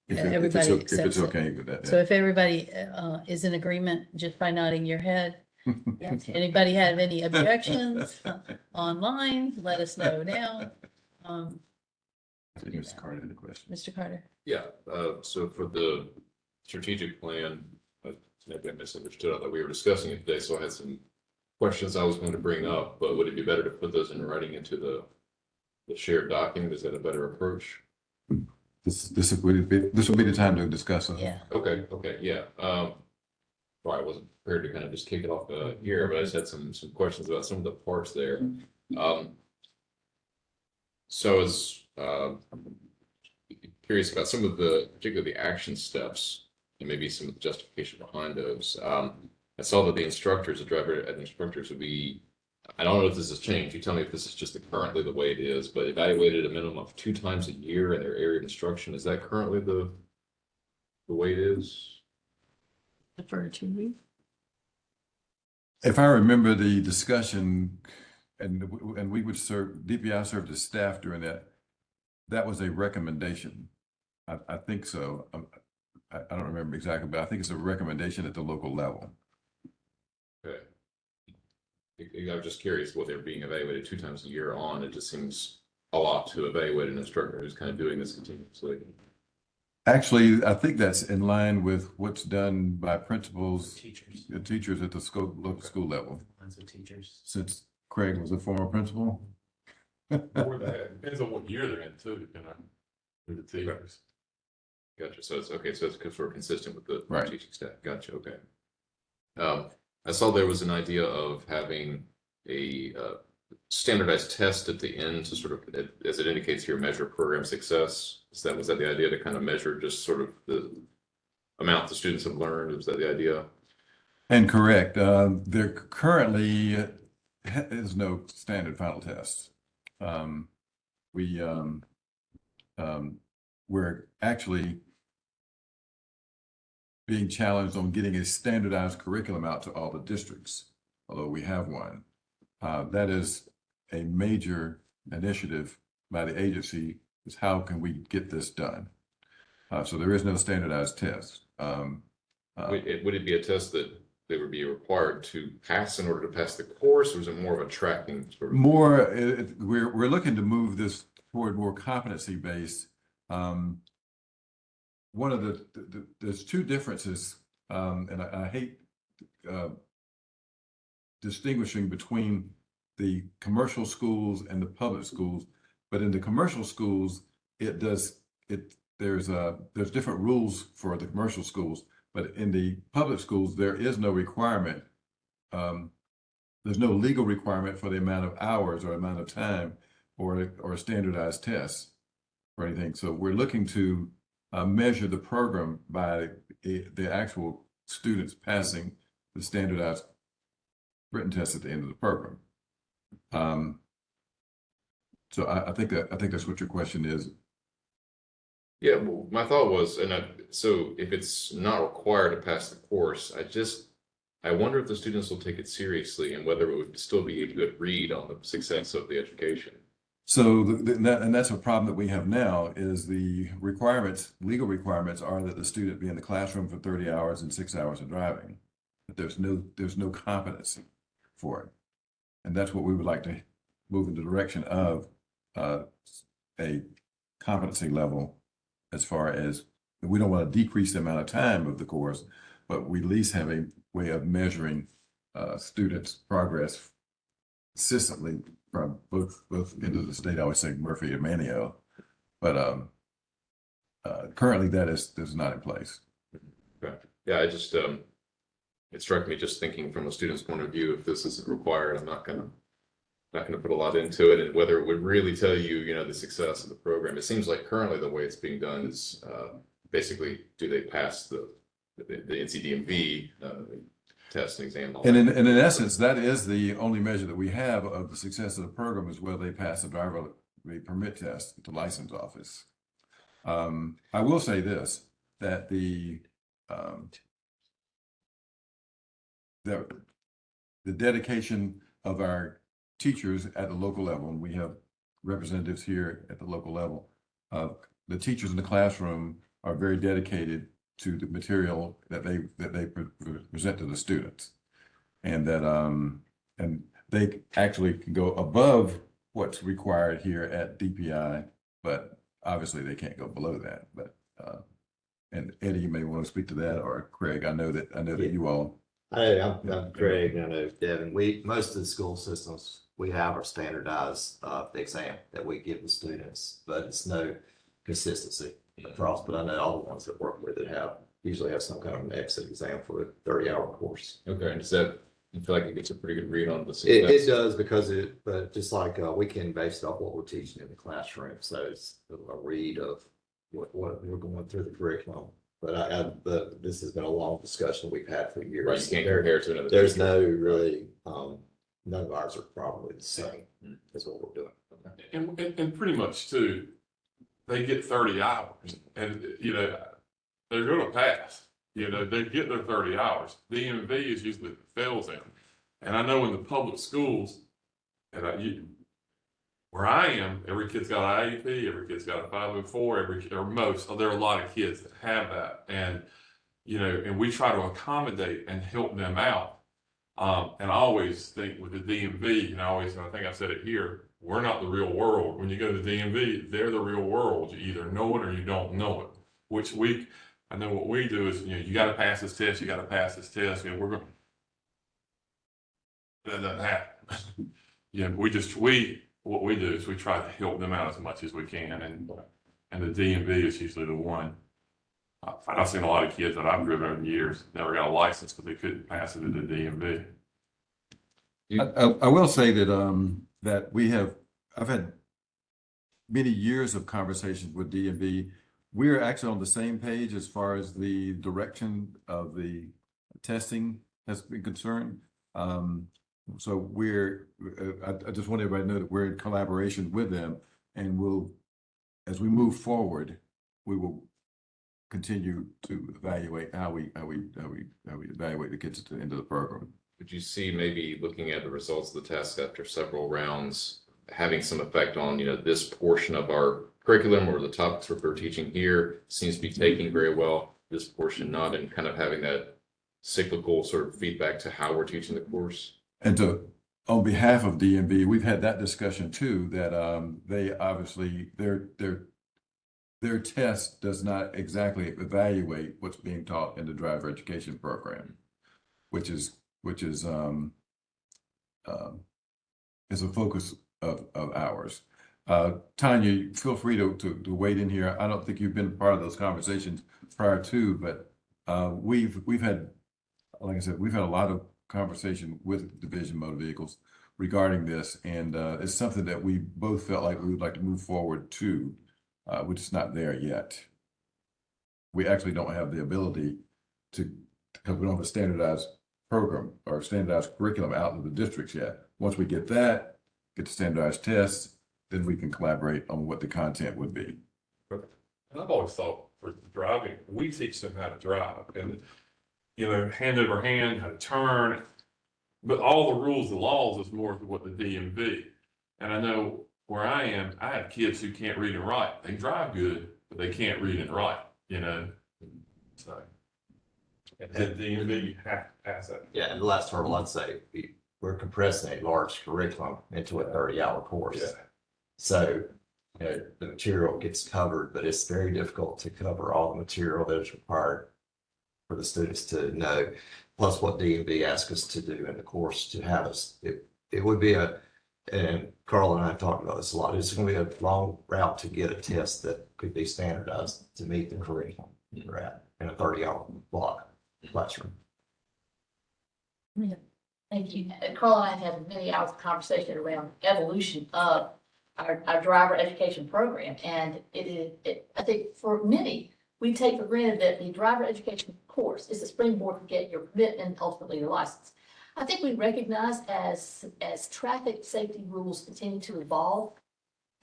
If everybody it's accepts it? okay with that. So if everybody is in agreement, just by nodding your head. Anybody have any objections online? Let us know now. Mr. Carter had a question. Mr. Carter. Yeah, so for the strategic plan, maybe I misunderstood. I thought we were discussing it today, so I had some questions I was going to bring up, but would it be better to put those in writing into the shared document? Is that a better approach? This would be the time to discuss it. Yeah. Okay, yeah. Well, I wasn't prepared to kind of just kick it off here, but I just had some questions about some of the parts there. So I was curious about some of particularly the action steps and maybe some of the justification behind those. I saw that the driver ed instructors would be, I don't know if this has changed. You tell me if this is just currently the way it is, but evaluated a minimum of 2 times a year in their area of instruction. Is that currently the way it is? Defer to you. If I remember the discussion, and we would DPI served as staff during that was a recommendation. I think so. I don't remember exactly, but I think it's a recommendation at the local level. Okay. I was just curious what they're being evaluated 2 times a year on. It just seems a lot to evaluate an instructor who's kind of doing this continuously. Actually, I think that's in line with what's done by principals, Teachers. teachers at the local school level. Lines of teachers. Since Craig was a former principal. More than that, depends on what year they're in too, depending on who the teachers. Gotcha. So it's okay. So it's sort of consistent with the Right. teaching staff. Gotcha. Okay. I saw there was an idea of having a standardized test at the end to sort of, as it indicates here, measure program success. Was that the idea to kind of measure just sort of the amount the students have learned? Was that the idea? And correct. There currently is no standard final test. We're actually being challenged on getting a standardized curriculum out to all the districts, although we have one. That is a major initiative by the agency, is how can we get this done? So there is no standardized test. Would it be a test that they would be required to pass in order to pass the course, or is it more of a tracking sort of? More, we're looking to move this toward more competency based. One of there's 2 differences, and I hate distinguishing between the commercial schools and the public schools, but in the commercial schools, there's different rules for the commercial schools, but in the public schools, there is no requirement. There's no legal requirement for the amount of hours or amount of time or standardized tests or anything. So we're looking to measure the program by the actual students passing the standardized written test at the end of the program. So I think that's what your question is. Yeah, well, my thought was, so if it's not required to pass the course, I wonder if the students will take it seriously and whether it would still be a good read on the success of the education. So and that's a problem that we have now is the requirements, legal requirements are that the student be in the classroom for 30 hours and 6 hours of driving. But there's no competency for it. And that's what we would like to move in the direction of a competency level as far as we don't want to decrease the amount of time of the course, but we at least have a way of measuring students' progress consistently from both ends of the state. I would say Murphy and Manio, but currently that is not in place. Okay. Yeah, I just it struck me just thinking from a student's point of view, if this isn't required, I'm not gonna put a lot into it, and whether it would really tell you, you know, the success of the program. It seems like currently the way it's being done is basically, do they pass the NCDMV test and exam? And in essence, that is the only measure that we have of the success of the program is whether they pass the driver permit test at the license office. I will say this, that the dedication of our teachers at the local level, and we have representatives here at the local level, the teachers in the classroom are very dedicated to the material that they present to the students, and that and they actually can go above what's required here at DPI, but obviously they can't go below that. But and Eddie, you may want to speak to that, or Craig. I know that you all. I'm Craig. I know Devin. Most of the school systems we have are standardized exam that we give the students, but it's no consistency across. But I know all the ones that work with it usually have some kind of an exit exam for a 30-hour course. Okay, and does that, you feel like it gets a pretty good read on the It success? does, because but just like we can base it off what we're teaching in the classroom, so it's a read of what we're going through the curriculum. But this has been a long discussion we've had for years. Right, you can't compare it to another. There's no really, none of ours are probably the same as what we're doing. And pretty much too, they get 30 hours, and you know, they're gonna pass. You know, they get their 30 hours. DMV is usually fails them. And I know in the public schools, and where I am, every kid's got an IEP, every kid's got a 504, there are a lot of kids that have that. And, you know, and we try to accommodate and help them out. And I always think with the DMV, and I think I said it here, we're not the real world. When you go to the DMV, they're the real world. You either know it or you don't know it, which I know what we do is, you know, you got to pass this test, you got to pass this test. You know, that doesn't happen. Yeah, what we do is we try to help them out as much as we can, and the DMV is usually the one. I've seen a lot of kids that I've driven over the years never got a license because they couldn't pass it at the DMV. I will say that I've had many years of conversations with DMV. We're actually on the same page as far as the direction of the testing has been concerned. So I just want everybody to know that we're in collaboration with them, and as we move forward, we will continue to evaluate how we evaluate the kids at the end of the program. Would you see maybe looking at the results of the test after several rounds having some effect on, you know, this portion of our curriculum or the topics we're teaching here seems to be taking very well, this portion not, and kind of having that cyclical sort of feedback to how we're teaching the course? And on behalf of DMV, we've had that discussion too, that they obviously, their test does not exactly evaluate what's being taught in the driver education program, which is a focus of ours. Tanya, feel free to wade in here. I don't think you've been part of those conversations prior to, but we've had, like I said, we've had a lot of conversation with Division Motor Vehicles regarding this, and it's something that we both felt like we would like to move forward to. We're just not there yet. We actually don't have the ability to, because we don't have a standardized program or standardized curriculum out in the districts yet. Once we get that, get the standardized tests, then we can collaborate on what the content would be. And I've always thought for driving, we teach them how to drive, and you know, hand over hand, how to turn, but all the rules, the laws is more what the DMV. And I know where I am, I have kids who can't read and write. They drive good, but they can't read and write, you know? So. And the DMV, you have to pass that. Yeah, and the last hurdle, I'd say, we're compressing a large curriculum into a 30-hour course. Yeah. So, you know, the material gets covered, but it's very difficult to cover all the material that is required for the students to know, plus what DMV asks us to do in the course to have us. It would be and Carl and I have talked about this a lot, it's going to be a long route to get a test that could be standardized to meet the curriculum we're at in a 30-hour block classroom. Yeah, thank you. Carl and I have had many hours of conversation around evolution of our driver education program. And I think for many, we take for granted that the driver education course is the springboard to get your permit and ultimately your license. I think we recognize as traffic safety rules continue to evolve,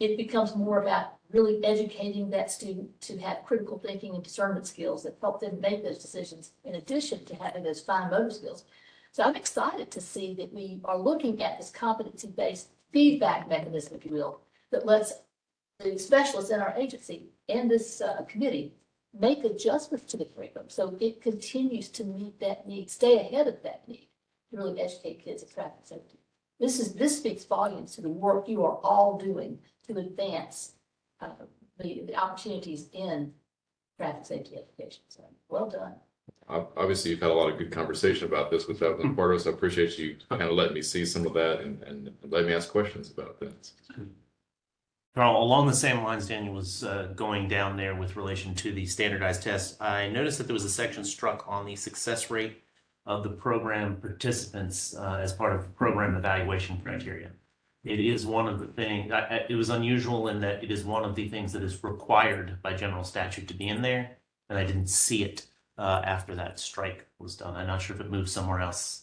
it becomes more about really educating that student to have critical thinking and discernment skills that help them make those decisions in addition to having those fine motor skills. So I'm excited to see that we are looking at this competency-based feedback mechanism, if you will, that lets the specialists in our agency and this committee make adjustments to the curriculum so it continues to meet that need, stay ahead of that need to really educate kids in traffic safety. This speaks volumes to the work you are all doing to advance the opportunities in traffic safety education. So well done. Obviously, you've had a lot of good conversation about this with that part of us. I appreciate you kind of letting me see some of that and letting me ask questions about that. Carl, along the same lines Daniel was going down there with relation to the standardized tests, I noticed that there was a section struck on the success rate of the program participants as part of program evaluation criteria. It is one of the things, it was unusual in that it is one of the things that is required by general statute to be in there, and I didn't see it after that strike was done. I'm not sure if it moved somewhere else.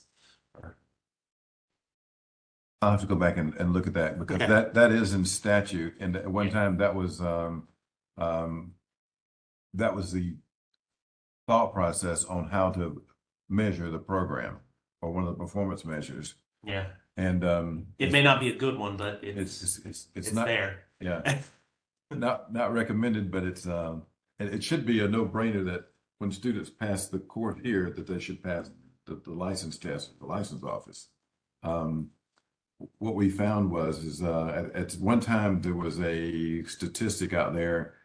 I'll have to go back and look at that because that is in statute. And at one time that was the thought process on how to measure the program or one of the performance measures. Yeah. And it may not be a good one, but it's not there. Yeah. not recommended, but it should be a no-brainer that when students pass the course here, that they should pass the license test at the license office. What we found is at one time there was a statistic out there.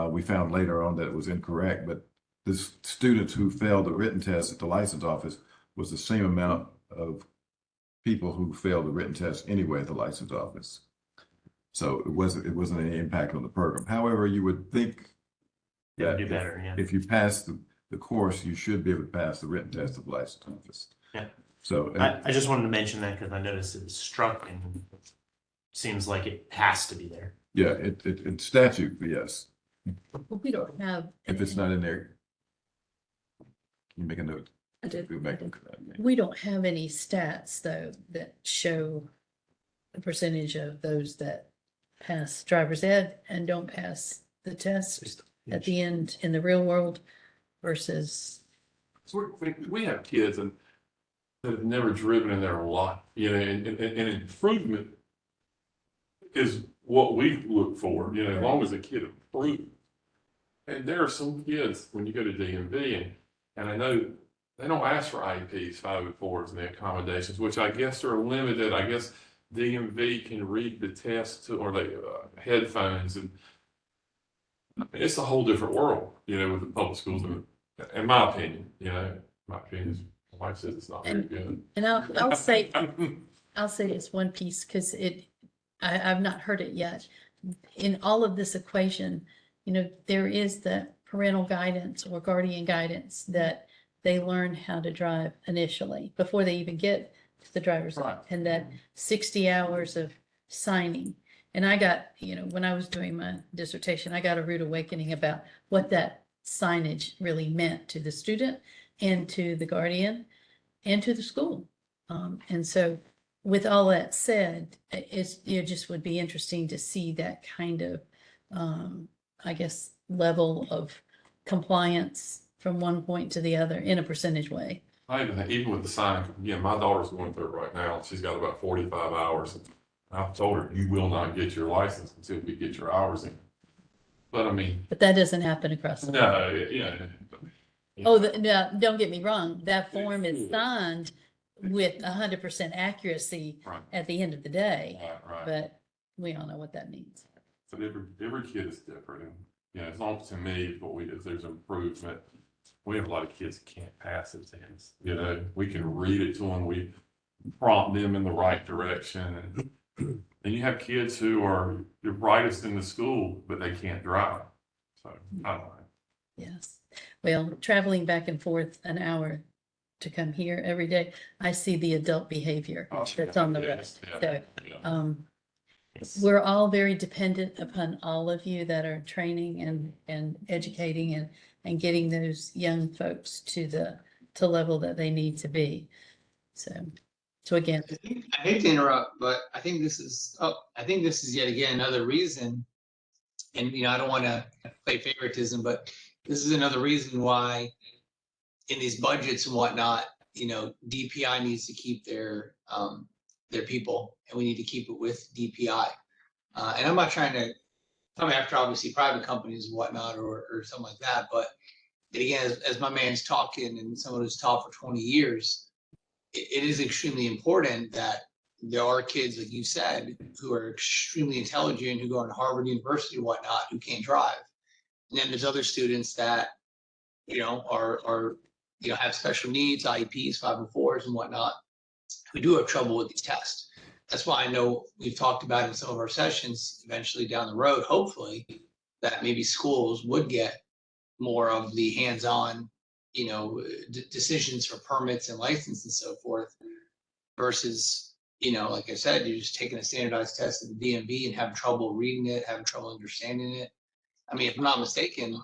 We found later on that it was incorrect, but the students who failed the written test at the license office was the same amount of people who failed the written test anyway at the license office. So it wasn't any impact on the program. However, you would think that do better, yeah. If you pass the course, you should be able to pass the written test at the license office. Yeah. So I just wanted to mention that because I noticed it was struck and it seems like it has to be there. Yeah, in statute, yes. Well, we don't have. If it's not in there, you make a note. I did. Go back and look at that. We don't have any stats though that show the percentage of those that pass driver's ed and don't pass the test at the end in the real world versus. So we have kids that have never driven in their life, you know, and improvement is what we look for, you know, as long as a kid improves. And there are some kids when you go to DMV and I know they don't ask for IEPs, 504s, and the accommodations, which I guess are limited. I guess DMV can read the test or the headphones, and I mean, it's a whole different world, you know, with the public schools. In my opinion, you know, my opinion is my wife says it's not very good. And I'll say this one piece because I've not heard it yet. In all of this equation, you know, there is the parental guidance or guardian guidance that they learn how to drive initially before they even get to the driver's ed, and that 60 hours of signing. And I got, you know, when I was doing my dissertation, I got a rude awakening about what that signage really meant to the student and to the guardian and to the school. And so with all that said, it just would be interesting to see that kind of, I guess, level of compliance from one point to the other in a percentage way. Even with the sign, again, my daughter's going through it right now. She's got about 45 hours. I've told her, you will not get your license until we get your hours in. But I mean, But that doesn't happen across the board. no, yeah. Oh, no, don't get me wrong, that form is signed with 100% accuracy Right. at the end of the day, Right. but we all know what that means. But every kid is different, and as long to me, if there's improvement, we have a lot of kids that can't pass exams. We can read it to them, we prompt them in the right direction, and you have kids who are the brightest in the school, but they can't drive. So I don't know. Yes. Well, traveling back and forth an hour to come here every day, I see the adult behavior that's on the road. So, we're all very dependent upon all of you that are training and educating and getting those young folks to level that they need to be. So again, I hate to interrupt, but I think this is yet again another reason, and I don't want to play favoritism, but this is another reason why in these budgets and whatnot, DPI needs to keep their people, and we need to keep it with DPI. And I'm not trying to come after obviously private companies and whatnot or something like that, but again, as my man's talking and someone who's taught for 20 years, it is extremely important that there are kids, like you said, who are extremely intelligent, who go to Harvard University and whatnot, who can't drive. And then there's other students that, are have special needs, IEPs, 504s and whatnot, who do have trouble with these tests. That's why I know we've talked about in some of our sessions, eventually down the road, hopefully, that maybe schools would get more of the hands-on, decisions for permits and license and so forth, versus, like I said, you're just taking a standardized test at the DMV and having trouble reading it, having trouble understanding it. I mean, if I'm not mistaken,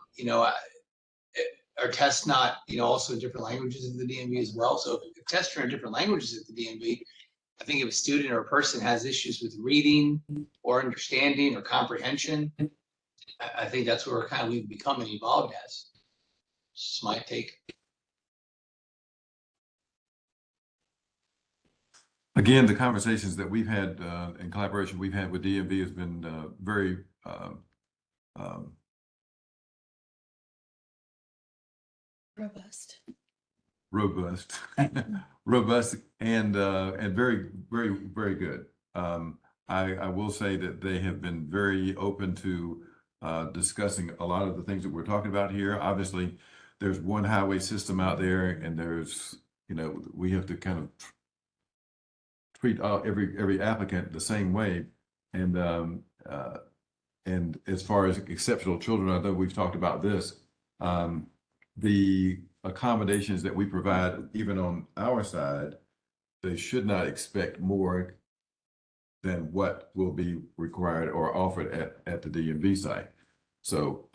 are tests not, also in different languages at the DMV as well? So if tests are in different languages at the DMV, I think if a student or a person has issues with reading or understanding or comprehension, I think that's where we've become and evolved as. It's just my take. Again, the conversations that we've had in collaboration we've had with DMV has been very robust. Robust and very, very, very good. I will say that they have been very open to discussing a lot of the things that we're talking about here. Obviously, there's one highway system out there, and there's, we have to kind of treat every applicant the same way. And as far as exceptional children, I know we've talked about this. The accommodations that we provide, even on our side, they should not expect more than what will be required or offered at the DMV site. So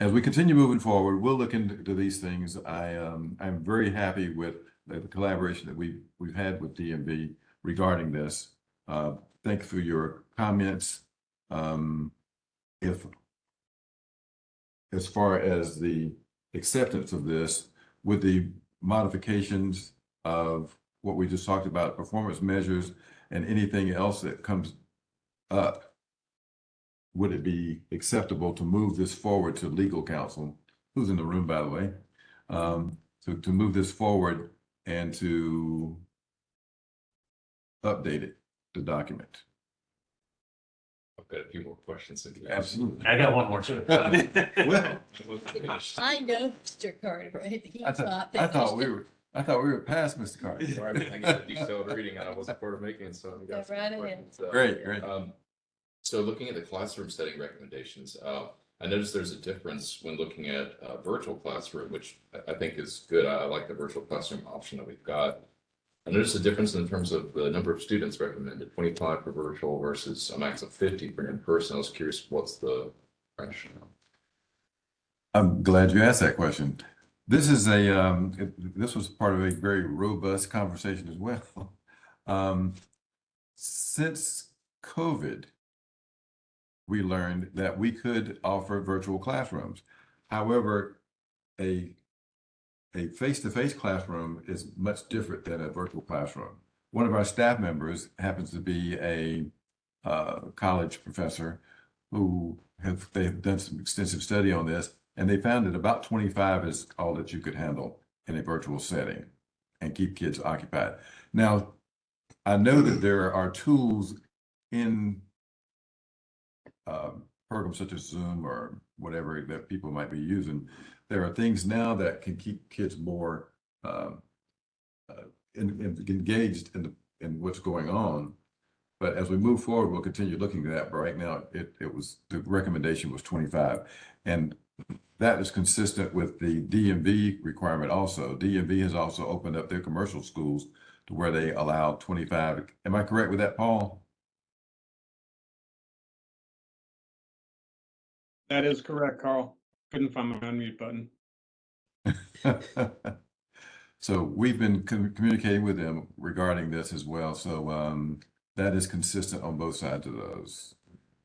as we continue moving forward, we'll look into these things. I'm very happy with the collaboration that we've had with DMV regarding this. Thank you for your comments. If as far as the acceptance of this, with the modifications of what we just talked about, performance measures and anything else that comes up, would it be acceptable to move this forward to legal counsel, who's in the room, by the way, to move this forward and to update it, the document? I've got a few more questions. Absolutely. I got one more too. Well, I know Mr. Cartwright. He's I thought we were past Mr. Carter. Sorry, I got detailed reading and I wasn't part of making it, so. Go right ahead. Great. So looking at the classroom setting recommendations, I noticed there's a difference when looking at virtual classroom, which I think is good. I like the virtual classroom option that we've got. I noticed a difference in terms of the number of students recommended, 25 for virtual versus a max of 50 for in-person. I was curious, what's the rationale? I'm glad you asked that question. This is this was part of a very robust conversation as well. Since COVID, we learned that we could offer virtual classrooms. However, a face-to-face classroom is much different than a virtual classroom. One of our staff members happens to be a college professor they have done some extensive study on this, and they found that about 25 is all that you could handle in a virtual setting and keep kids occupied. Now, I know that there are tools in programs such as Zoom or whatever that people might be using. There are things now that can keep kids more engaged in what's going on. But as we move forward, we'll continue looking at that. But right now, it was the recommendation was 25, and that is consistent with the DMV requirement. Also, DMV has also opened up their commercial schools to where they allow 25. Am I correct with that, Paul? That is correct, Carl. Couldn't find my unmute button. So we've been communicating with them regarding this as well. So that is consistent on both sides of those.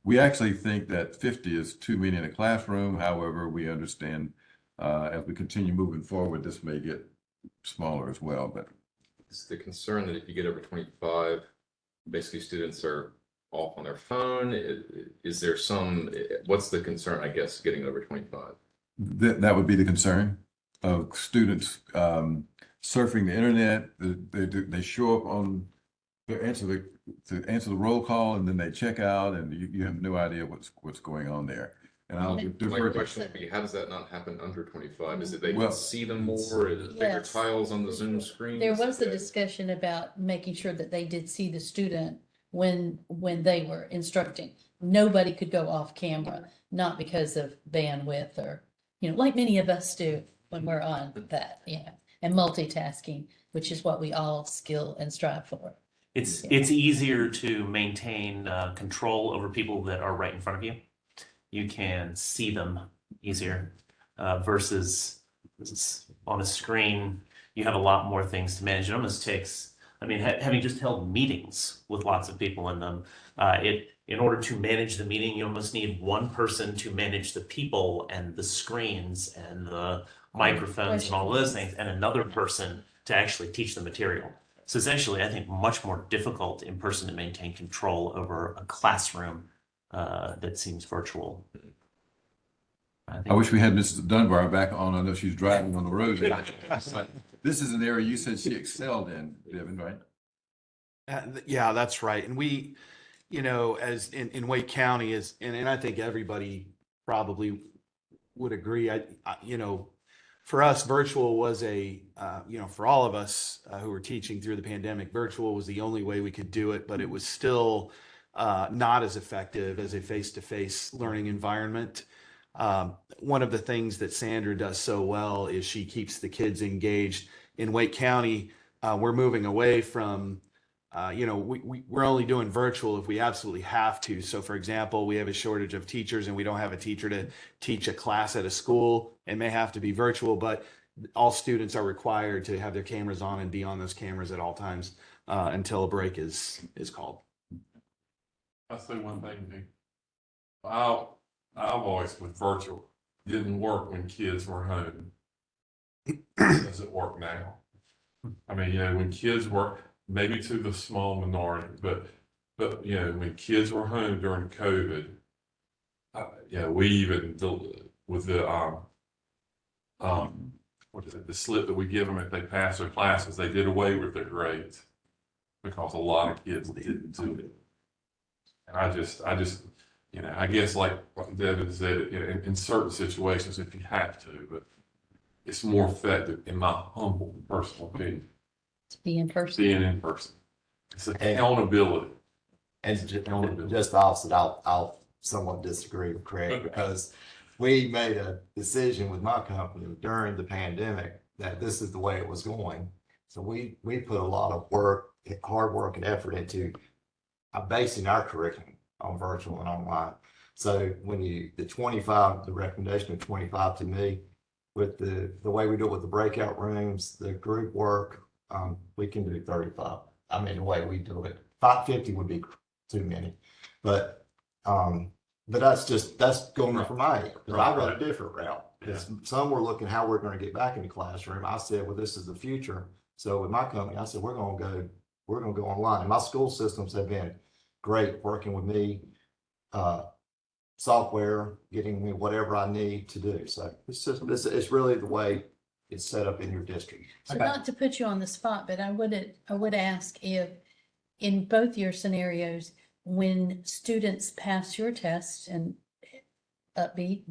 We actually think that 50 is too many in a classroom. However, we understand as we continue moving forward, this may get smaller as well. But is the concern that if you get over 25, basically students are off on their phone? Is there what's the concern, I guess, getting over 25? That would be the concern of students surfing the internet. They show up on, they answer the roll call, and then they check out, and you have no idea what's going on there. And I'll defer. My question would be, how does that not happen under 25? Is it they can see them more? Is it bigger tiles on the Zoom screen? There was a discussion about making sure that they did see the student when they were instructing. Nobody could go off camera, not because of bandwidth or, like many of us do when we're on that, and multitasking, which is what we all skill and strive for. It's easier to maintain control over people that are right in front of you. You can see them easier versus on a screen. You have a lot more things to manage. It almost takes, having just held meetings with lots of people in them, in order to manage the meeting, you almost need one person to manage the people and the screens and the microphones and all those things, and another person to actually teach the material. So it's actually, I think, much more difficult in person to maintain control over a classroom that seems virtual. I wish we had Mrs. Dunbar back on. I know she's driving on the road. This is an area you said she excelled in, Devin, right? Yeah, that's right. And we, as in Wake County and I think everybody probably would agree. For us, virtual was for all of us who were teaching through the pandemic, virtual was the only way we could do it, but it was still not as effective as a face-to-face learning environment. One of the things that Sandra does so well is she keeps the kids engaged. In Wake County, we're moving away from, we're only doing virtual if we absolutely have to. So for example, we have a shortage of teachers and we don't have a teacher to teach a class at a school. It may have to be virtual, but all students are required to have their cameras on and be on those cameras at all times until a break is called. I'll say one thing, I've always, with virtual, didn't work when kids were home. Does it work now? When kids were, maybe to the small minority, but when kids were home during COVID, we even with the the slip that we give them if they pass their classes, they did away with their grades because a lot of kids didn't do it. And I guess like Devin said, in certain situations, if you have to, but it's more effective, in my humble personal opinion, To be in person. being in person. It's accountability. And just the opposite, I'll somewhat disagree with Craig because we made a decision with my company during the pandemic that this is the way it was going. So we put a lot of hard work and effort into basing our curriculum on virtual and online. So when the recommendation of 25 to me, with the way we do it with the breakout rooms, the group work, we can do 35. The way we do it, 550 would be too many, but that's going for my, because I got a different route. Because some were looking how we're going to get back in the classroom. I said, well, this is the future. So with my company, I said, we're going to go online. And my school systems have been great working with me. Software, getting me whatever I need to do. So it's really the way it's set up in your district. So not to put you on the spot, but I would ask if in both your scenarios, when students pass your test and upbeat,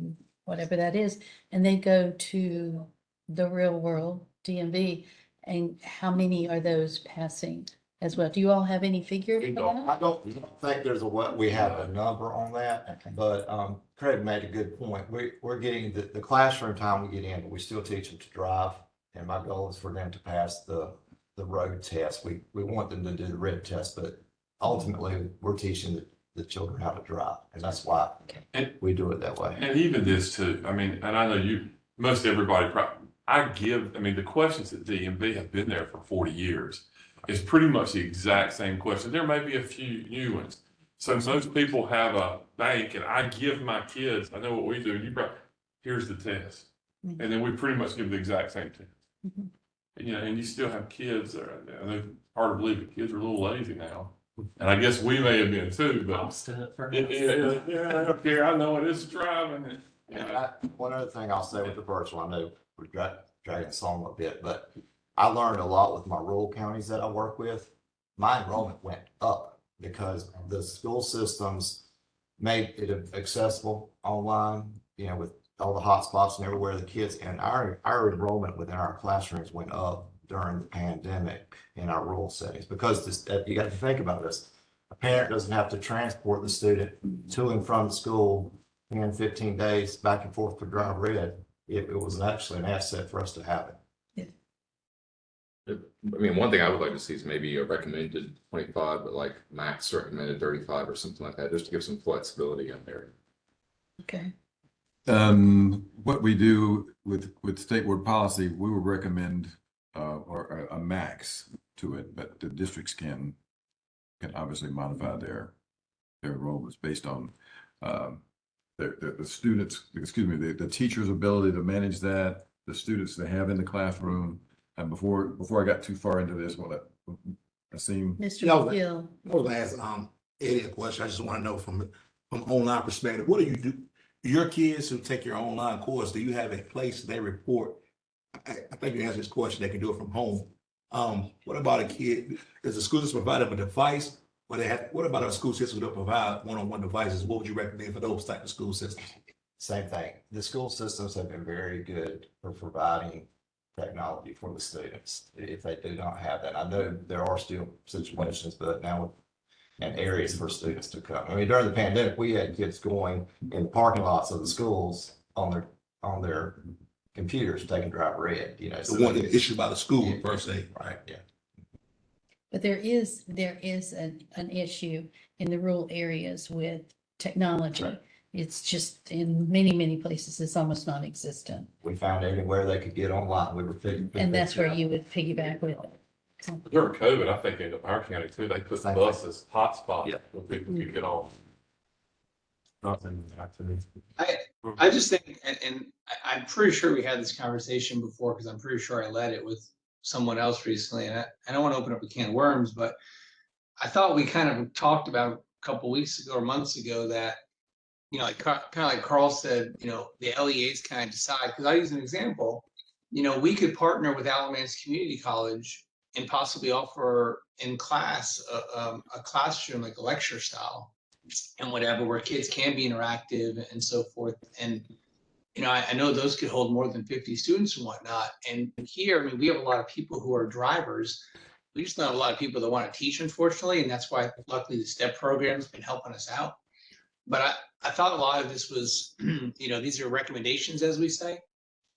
whatever that is, and they go to the real world DMV, and how many are those passing as well? Do you all have any figures for that? I don't think we have a number on that, Okay. but Craig made a good point. We're getting the classroom time we get in, but we still teach them to drive. And my goal is for them to pass the road test. We want them to do the red test, but ultimately we're teaching the children how to drive. And that's why we do it that way. And even this too, I mean, and I know most everybody, the questions at DMV have been there for 40 years. It's pretty much the exact same question. There may be a few new ones. So most people have a bank, and I give my kids, I know what we do, here's the test. Mhm. And then we pretty much give the exact same test. Mhm. And you still have kids that are, I know it's hard to believe, but kids are a little lazy now. And I guess we may have been too, but I don't care. I know it is driving. One other thing I'll say with the virtual, I know we're dragging this on a bit, but I learned a lot with my rural counties that I work with. My enrollment went up because the school systems made it accessible online, with all the hotspots and everywhere the kids, and our enrollment within our classrooms went up during the pandemic in our rural settings, because you got to think about this. A parent doesn't have to transport the student to and from school in 15 days back and forth to drive red. It was actually an asset for us to have it. I mean, one thing I would like to see is maybe a recommended 25, but like max recommended 35 or something like that, just to give some flexibility in there. Okay. What we do with state board policy, we would recommend or a max to it, but the districts can obviously modify their enrollments based on the students, the teacher's ability to manage that, the students they have in the classroom. And before I got too far into this, Mr. Yeah, Gill. I was gonna ask Eddie a question. I just want to know from online perspective, what do you do? Your kids who take your online course, do you have a place they report? I think you answered this question, they can do it from home. What about a kid? Does the school system provide them a device? What about a school system that provide one-on-one devices? What would you recommend for those type of school systems? Same thing. The school systems have been very good for providing technology for the students if they do not have that. I know there are still situations, but now and areas for students to come. I mean, during the pandemic, we had kids going in the parking lots of the schools on their computers taking driver ed. The one that's issued by the school per se. Right. Yeah. But there is an issue in the rural areas with technology. Right. It's just in many places, it's almost non-existent. We found everywhere they could get online. We were And that's where you would piggyback with it. During COVID, I think in our county too, they put Same buses, hotspots, Yeah. where people could get on. Nothing, actually. I just think, and I'm pretty sure we had this conversation before, because I'm pretty sure I led it with someone else recently, and I don't want to open up a can of worms, but I thought we kind of talked about a couple weeks ago or months ago that, like kind of like Carl said, the LEAs kind of decide, because I use an example, we could partner with Alamance Community College and possibly offer in class a classroom, like a lecture style and whatever, where kids can be interactive and so forth. And, I know those could hold more than 50 students and whatnot. And here, I mean, we have a lot of people who are drivers. We just don't have a lot of people that want to teach, unfortunately. And that's why, luckily, the STEP program has been helping us out. But I thought a lot of this was, these are recommendations, as we say,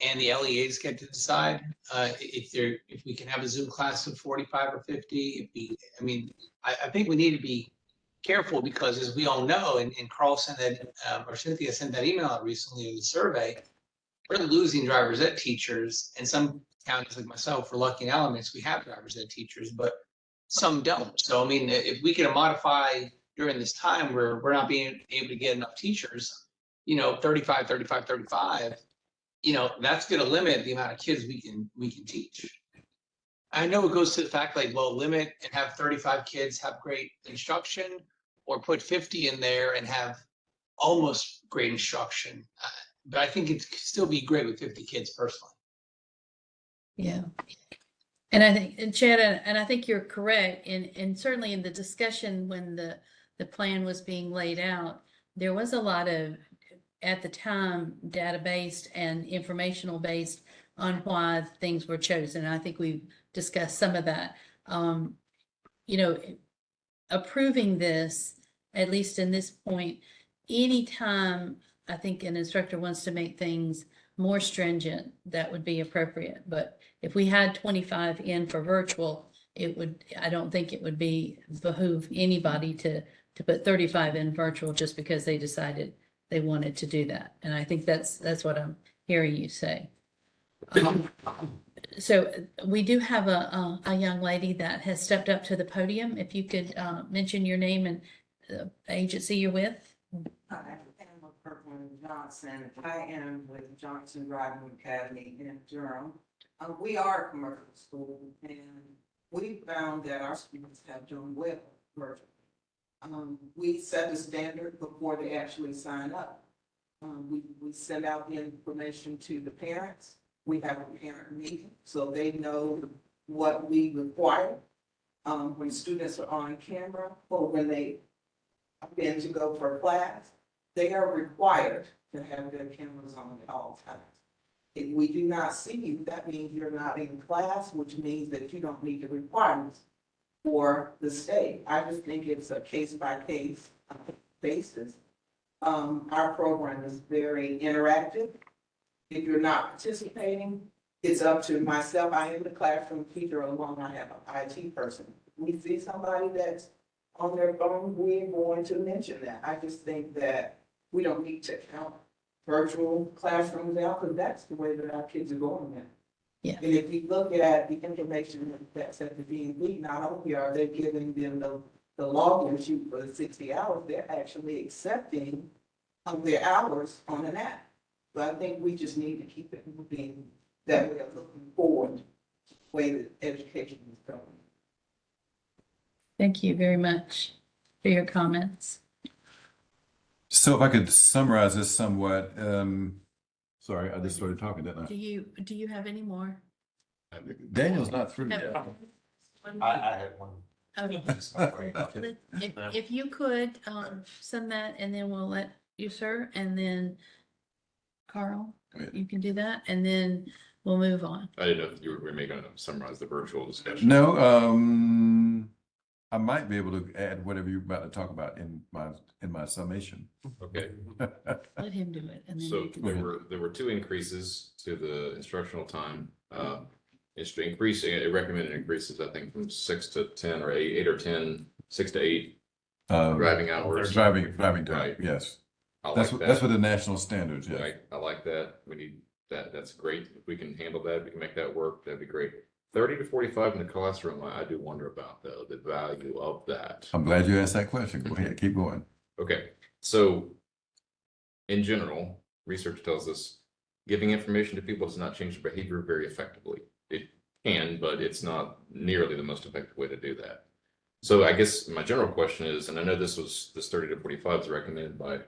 and the LEAs get to decide if we can have a Zoom class of 45 or 50. I think we need to be careful, because as we all know, and Carl sent that, or Cynthia sent that email out recently in the survey, we're losing driver's ed teachers. And some counties like myself, we're lucky in Alamance, we have driver's ed teachers, but some don't. So, if we can modify during this time where we're not being able to get enough teachers, 35, that's going to limit the amount of kids we can teach. I know it goes to the fact limit and have 35 kids have great instruction, or put 50 in there and have almost great instruction. But I think it could still be great with 50 kids personally. Yeah. And I think, and Chad, and I think you're correct, and certainly in the discussion when the plan was being laid out, there was a lot of, at the time, data-based and informational based on why things were chosen. I think we've discussed some of that. You know, approving this, at least in this point, anytime I think an instructor wants to make things more stringent, that would be appropriate. But if we had 25 in for virtual, it would, I don't think it would behoove anybody to put 35 in virtual just because they decided they wanted to do that. And I think that's what I'm hearing you say. So we do have a young lady that has stepped up to the podium. If you could mention your name and the agency you're with. Hi, I'm Kirkland Johnson. I am with Johnson Driving Academy in Durham. We are a commercial school, and we found that our students have done well virtually. We set the standard before they actually sign up. We send out the information to the parents. We have a parent meeting, so they know what we require. When students are on camera or when they come in to go for a class, they are required to have their cameras on at all times. If we do not see you, that means you're not in class, which means that you don't meet the requirements for the state. I just think it's a case-by-case basis. Our program is very interactive. If you're not participating, it's up to myself. I am the classroom teacher along. I have an IT person. We see somebody that's on their phone, we're going to mention that. I just think that we don't need to count virtual classrooms out, because that's the way that our kids are going now. Yeah. And if you look at the information that's at the DMV, not only are they giving them the login sheet for the 60 hours, they're actually accepting their hours on an app. So I think we just need to keep it moving that way of looking forward to the way that education is going. Thank you very much for your comments. So if I could summarize this somewhat, sorry, I just started talking, didn't I? Do you have any more? Daniel's not through Have- yet. I had one. Okay. If you could send that, and then we'll let you, sir, and then Carl, you can do that, and then we'll move on. I didn't know if you were maybe going to summarize the virtual discussion. No, I might be able to add whatever you're about to talk about in my summation. Okay. Let him do it. And then So you can- there were 2 increases to the instructional time. It's increasing, it recommended increases, I think, from 6 to 10 or 8 or 10, 6 to 8 driving hours. Driving time, Right. yes. I That's like what, that's that. what the national standards, yes. Right, I like that. We need that. That's great. If we can handle that, we can make that work. That'd be great. 30 to 45 in the classroom, I do wonder about though, the value of that. I'm glad you asked that question. Go ahead, keep going. Okay, so in general, research tells us giving information to people does not change their behavior very effectively. It can, but it's not nearly the most effective way to do that. So I guess my general question is, and I know this 30 to 45 is recommended by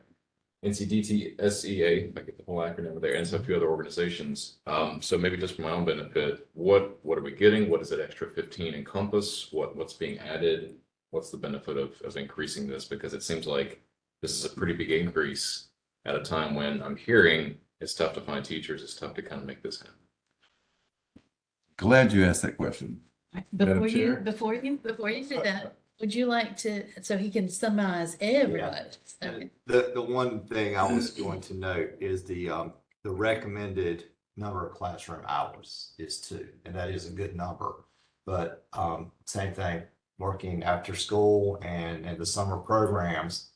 NCDT, SEA, if I get the whole acronym there, and so a few other organizations. So maybe just for my own benefit, what are we getting? What does that extra 15 encompass? What's being added? What's the benefit of increasing this? Because it seems like this is a pretty big increase at a time when I'm hearing it's tough to find teachers. It's tough to kind of make this happen. Glad you asked that question. Before you Chair? before you do that, would you like to, so he can summarize everybody? Okay. The one thing I was going to note is the recommended number of classroom hours is 2, and that is a good number. But same thing, working after school and the summer programs,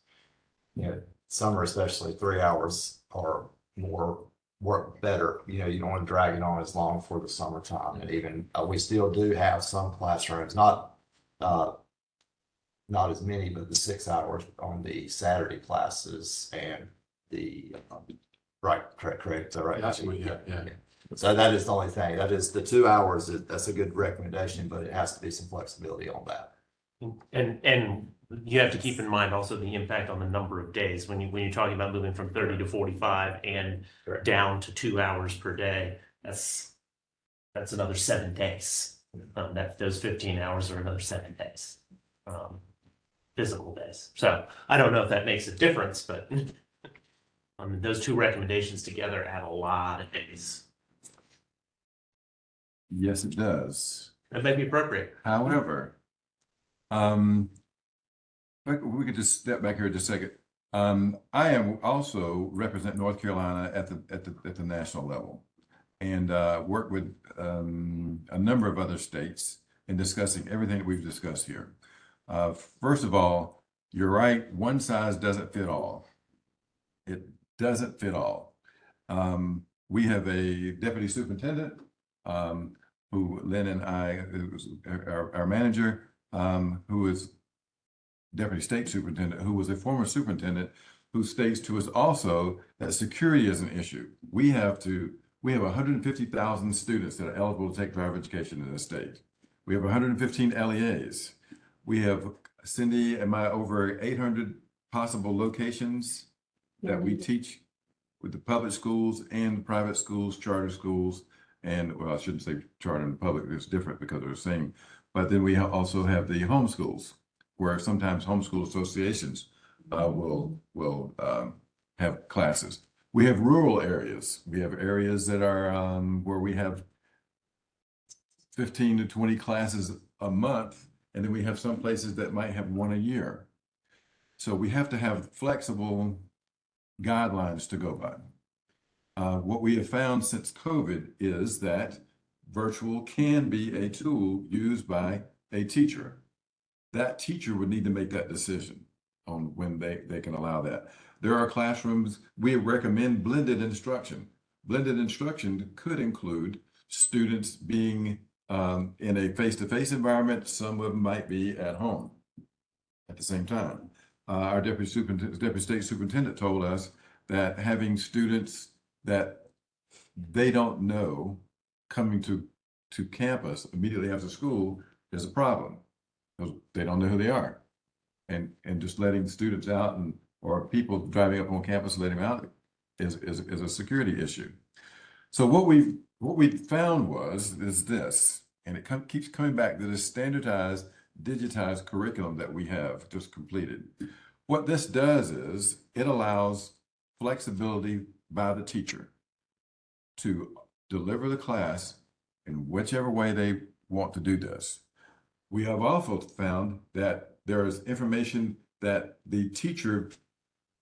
summer especially 3 hours or more work better. You don't want to drag it on as long for the summertime. And even we still do have some classrooms, not as many, but the 6 hours on the Saturday classes and the correct. Right. Yeah. So that is the only thing. That is the 2 hours. That's a good recommendation, but it has to be some flexibility on that. And you have to keep in mind also the impact on the number of days when you're talking about moving from 30 to 45 and down to 2 hours per day. That's another 7 days. Those 15 hours are another 7 days, physical days. So I don't know if that makes a difference, but those two recommendations together add a lot of days. Yes, it does. That may be appropriate. However, we could just step back here just a second. I am also represent North Carolina at the national level, and work with a number of other states in discussing everything that we've discussed here. First of all, you're right. One size doesn't fit all. It doesn't fit all. We have a deputy superintendent who Lynn and I, who's our manager, who is deputy state superintendent, who was a former superintendent, who states to us also that security is an issue. We have 150,000 students that are eligible to take driver education in the state. We have 115 LEAs. We have, Cindy and I, over 800 possible locations that we teach with the public schools and private schools, charter schools, and, well, I shouldn't say charter and public, it's different because they're the same. But then we also have the homeschools, where sometimes homeschool associations will have classes. We have rural areas. We have areas that are where we have 15 to 20 classes a month, and then we have some places that might have one a year. So we have to have flexible guidelines to go by. What we have found since COVID is that virtual can be a tool used by a teacher. That teacher would need to make that decision on when they can allow that. There are classrooms, we recommend blended instruction. Blended instruction could include students being in a face-to-face environment. Some of them might be at home at the same time. Our deputy state superintendent told us that having students that they don't know coming to campus immediately after school is a problem, because they don't know who they are. And just letting students out or people driving up on campus letting them out is a security issue. So what we found is this, and it keeps coming back to this standardized, digitized curriculum that we have just completed. What this does is it allows flexibility by the teacher to deliver the class in whichever way they want to do this. We have also found that there is information that the teacher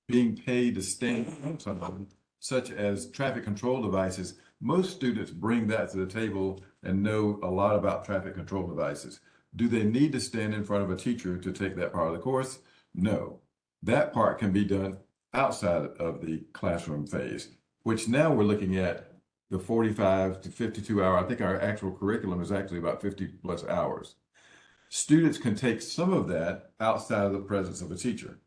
being paid to stand on something, such as traffic control devices. Most students bring that to the table and know a lot about traffic control devices. Do they need to stand in front of a teacher to take that part of the course? No. That part can be done outside of the classroom phase, which now we're looking at the 45 to 52 hour. I think our actual curriculum is actually about 50 plus hours. Students can take some of that outside of the presence of a teacher.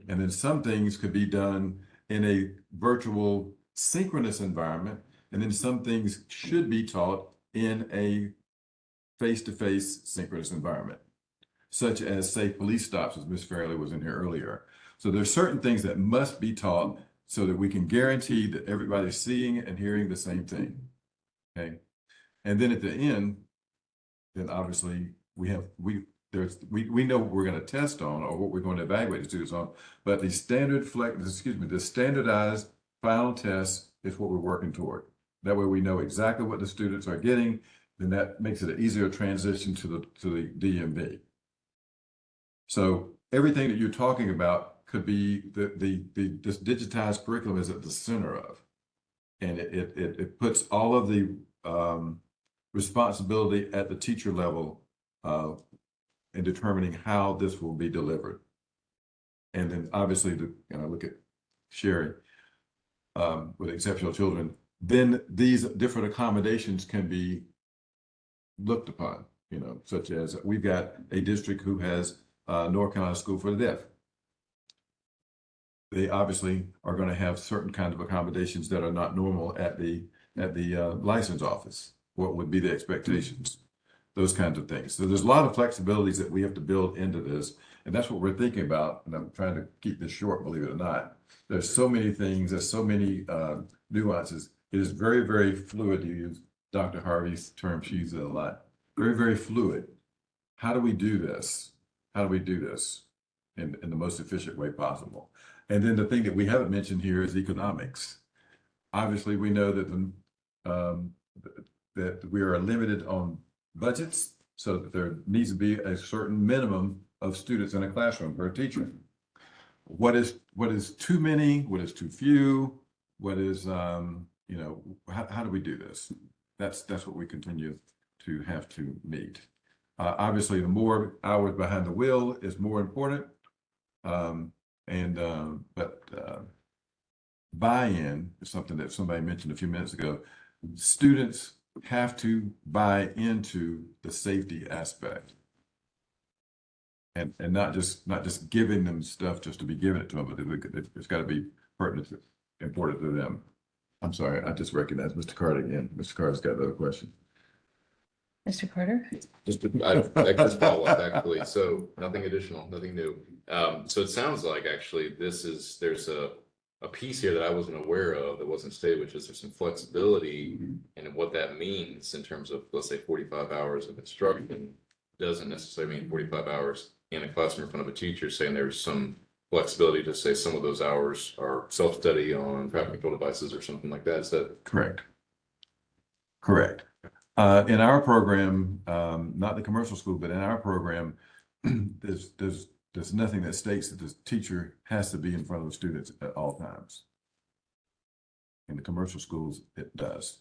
And then some things could be done in a virtual synchronous environment. And then some things should be taught in a face-to-face synchronous environment, such as, say, police stops, as Ms. Fairley was in here earlier. So there's certain things that must be taught so that we can guarantee that everybody's seeing and hearing the same thing. Okay. And then at the end, then obviously we know what we're going to test on or what we're going to evaluate the students on, but the standardized final test is what we're working toward. That way we know exactly what the students are getting, then that makes it an easier transition to the DMV. So everything that you're talking about could be this digitized curriculum is at the center of, and it puts all of the responsibility at the teacher level in determining how this will be delivered. And then obviously, look at Sherry with exceptional children, then these different accommodations can be looked upon, such as we've got a district who has North Carolina School for the Deaf. They obviously are going to have certain kinds of accommodations that are not normal at the license office. What would be the expectations? those kinds of things. So there's a lot of flexibilities that we have to build into this. And that's what we're thinking about. And I'm trying to keep this short, believe it or not. There's so many things, there's so many nuances. It is very, very fluid, to use Dr. Harvey's term. She uses it a lot. Very, very fluid. How do we do this? How do we do this in the most efficient way possible? And then the thing that we haven't mentioned here is economics. Obviously, we know that that we are limited on budgets, so that there needs to be a certain minimum of students in a classroom per teacher. What is too many? What is too few? What is you know, how do we do this? That's what we continue to have to meet. Obviously, the more hours behind the wheel is more important. But buy-in is something that somebody mentioned a few minutes ago. Students have to buy into the safety aspect, and not just giving them stuff just to be giving it to them, but it's got to be pertinent, important to them. I'm sorry, I just recognized Mr. Carter again. Mr. Carter's got another question. Mr. Carter? I just follow up actually. So nothing additional, nothing new. So it sounds like actually there's a piece here that I wasn't aware of that wasn't stated, which is there's some flexibility in what that means in terms of, let's say, 45 hours of instruction doesn't necessarily mean 45 hours in a classroom in front of a teacher, saying there's some flexibility to say some of those hours are self-study on traffic control devices or something like that. Is that correct? Correct. In our program, not the commercial school, but in our program, there's nothing that states that the teacher has to be in front of the students at all times. In the commercial schools, it does.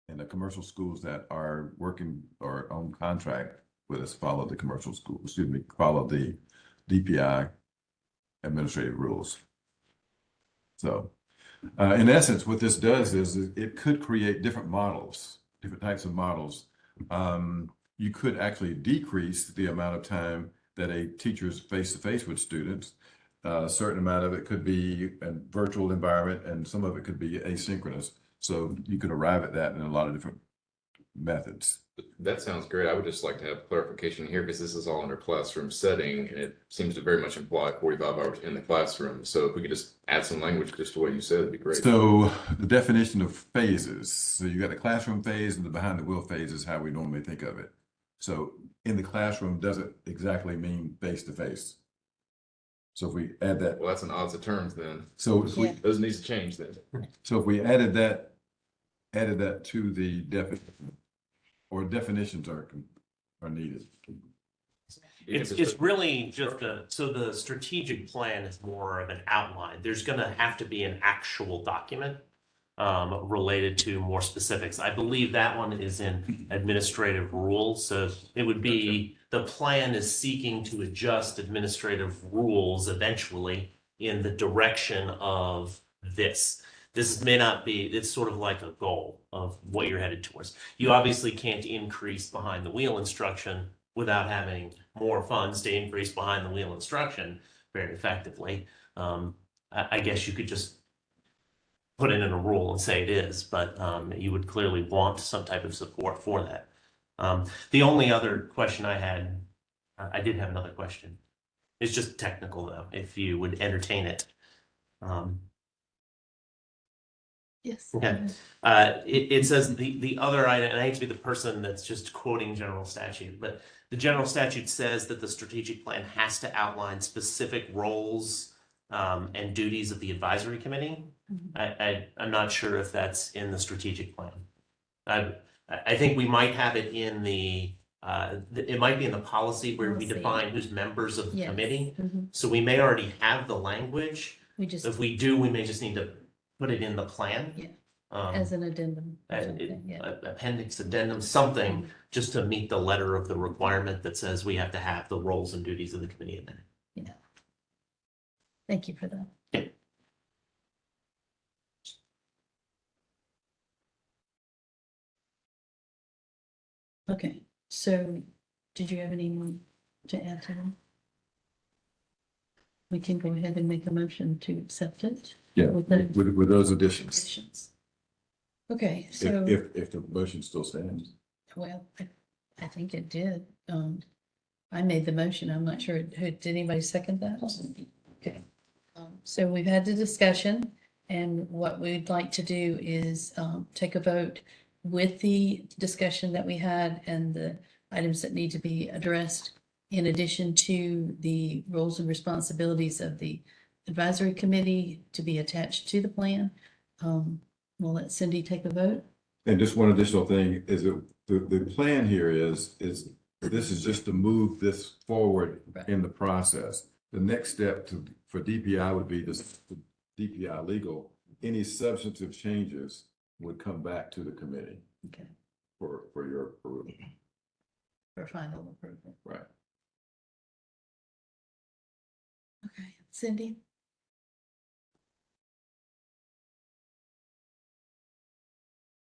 And the commercial schools that are working or on contract with us follow the commercial school, follow the DPI administrative rules. So in essence, what this does is it could create different models, different types of models. You could actually decrease the amount of time that a teacher is face-to-face with students. A certain amount of it could be a virtual environment, and some of it could be asynchronous. So you could arrive at that in a lot of different methods. That sounds great. I would just like to have clarification here because this is all under classroom setting, and it seems to very much imply 45 hours in the classroom. So if we could just add some language just to what you said, it'd be great. So the definition of phases. So you got the classroom phase and the behind the wheel phase is how we normally think of it. So in the classroom doesn't exactly mean face-to-face. So if we add that. Well, that's an odds of terms then. So if we, those needs to change then. So if we added that to the definition, or definitions are needed. It's really just so the strategic plan is more of an outline. There's going to have to be an actual document related to more specifics. I believe that one is in administrative rules. So it would be, the plan is seeking to adjust administrative rules eventually in the direction of this. This may not be, it's sort of like a goal of what you're headed towards. You obviously can't increase behind the wheel instruction without having more funds to increase behind the wheel instruction very effectively. I guess you could just put it in a rule and say it is, but you would clearly want some type of support for that. The only other question I had, I did have another question. It's just technical though, if you would entertain it. Yes. Okay. It says the other item, and I hate to be the person that's just quoting general statute, but the general statute says that the strategic plan has to outline specific roles and duties of the advisory committee. I'm not sure if that's in the strategic plan. I think we might have it in the it might be in the policy where we define who's members of the committee. So we may already have the language. If we do, we may just need to put it in the plan. As an addendum. Appendix addendum, something just to meet the letter of the requirement that says we have to have the roles and duties of the committee in there. Yeah. Thank you for that. Yeah. Okay, so did you have anyone to add to that? We can go ahead and make a motion to accept it. Yeah, with those additions. Okay, so If the motion still stands. well, I think it did. I made the motion. I'm not sure. Did anybody second that? Okay. So we've had the discussion, and what we'd like to do is take a vote with the discussion that we had and the items that need to be addressed, in addition to the roles and responsibilities of the advisory committee to be attached to the plan. We'll let Cindy take a vote. And just one additional thing is that the plan here is this is just to move this forward in the process. The next step for DPI would be this DPI legal. Any substantive changes would come back to the committee. Okay. For your approval. For final approval. Right. Okay, Cindy?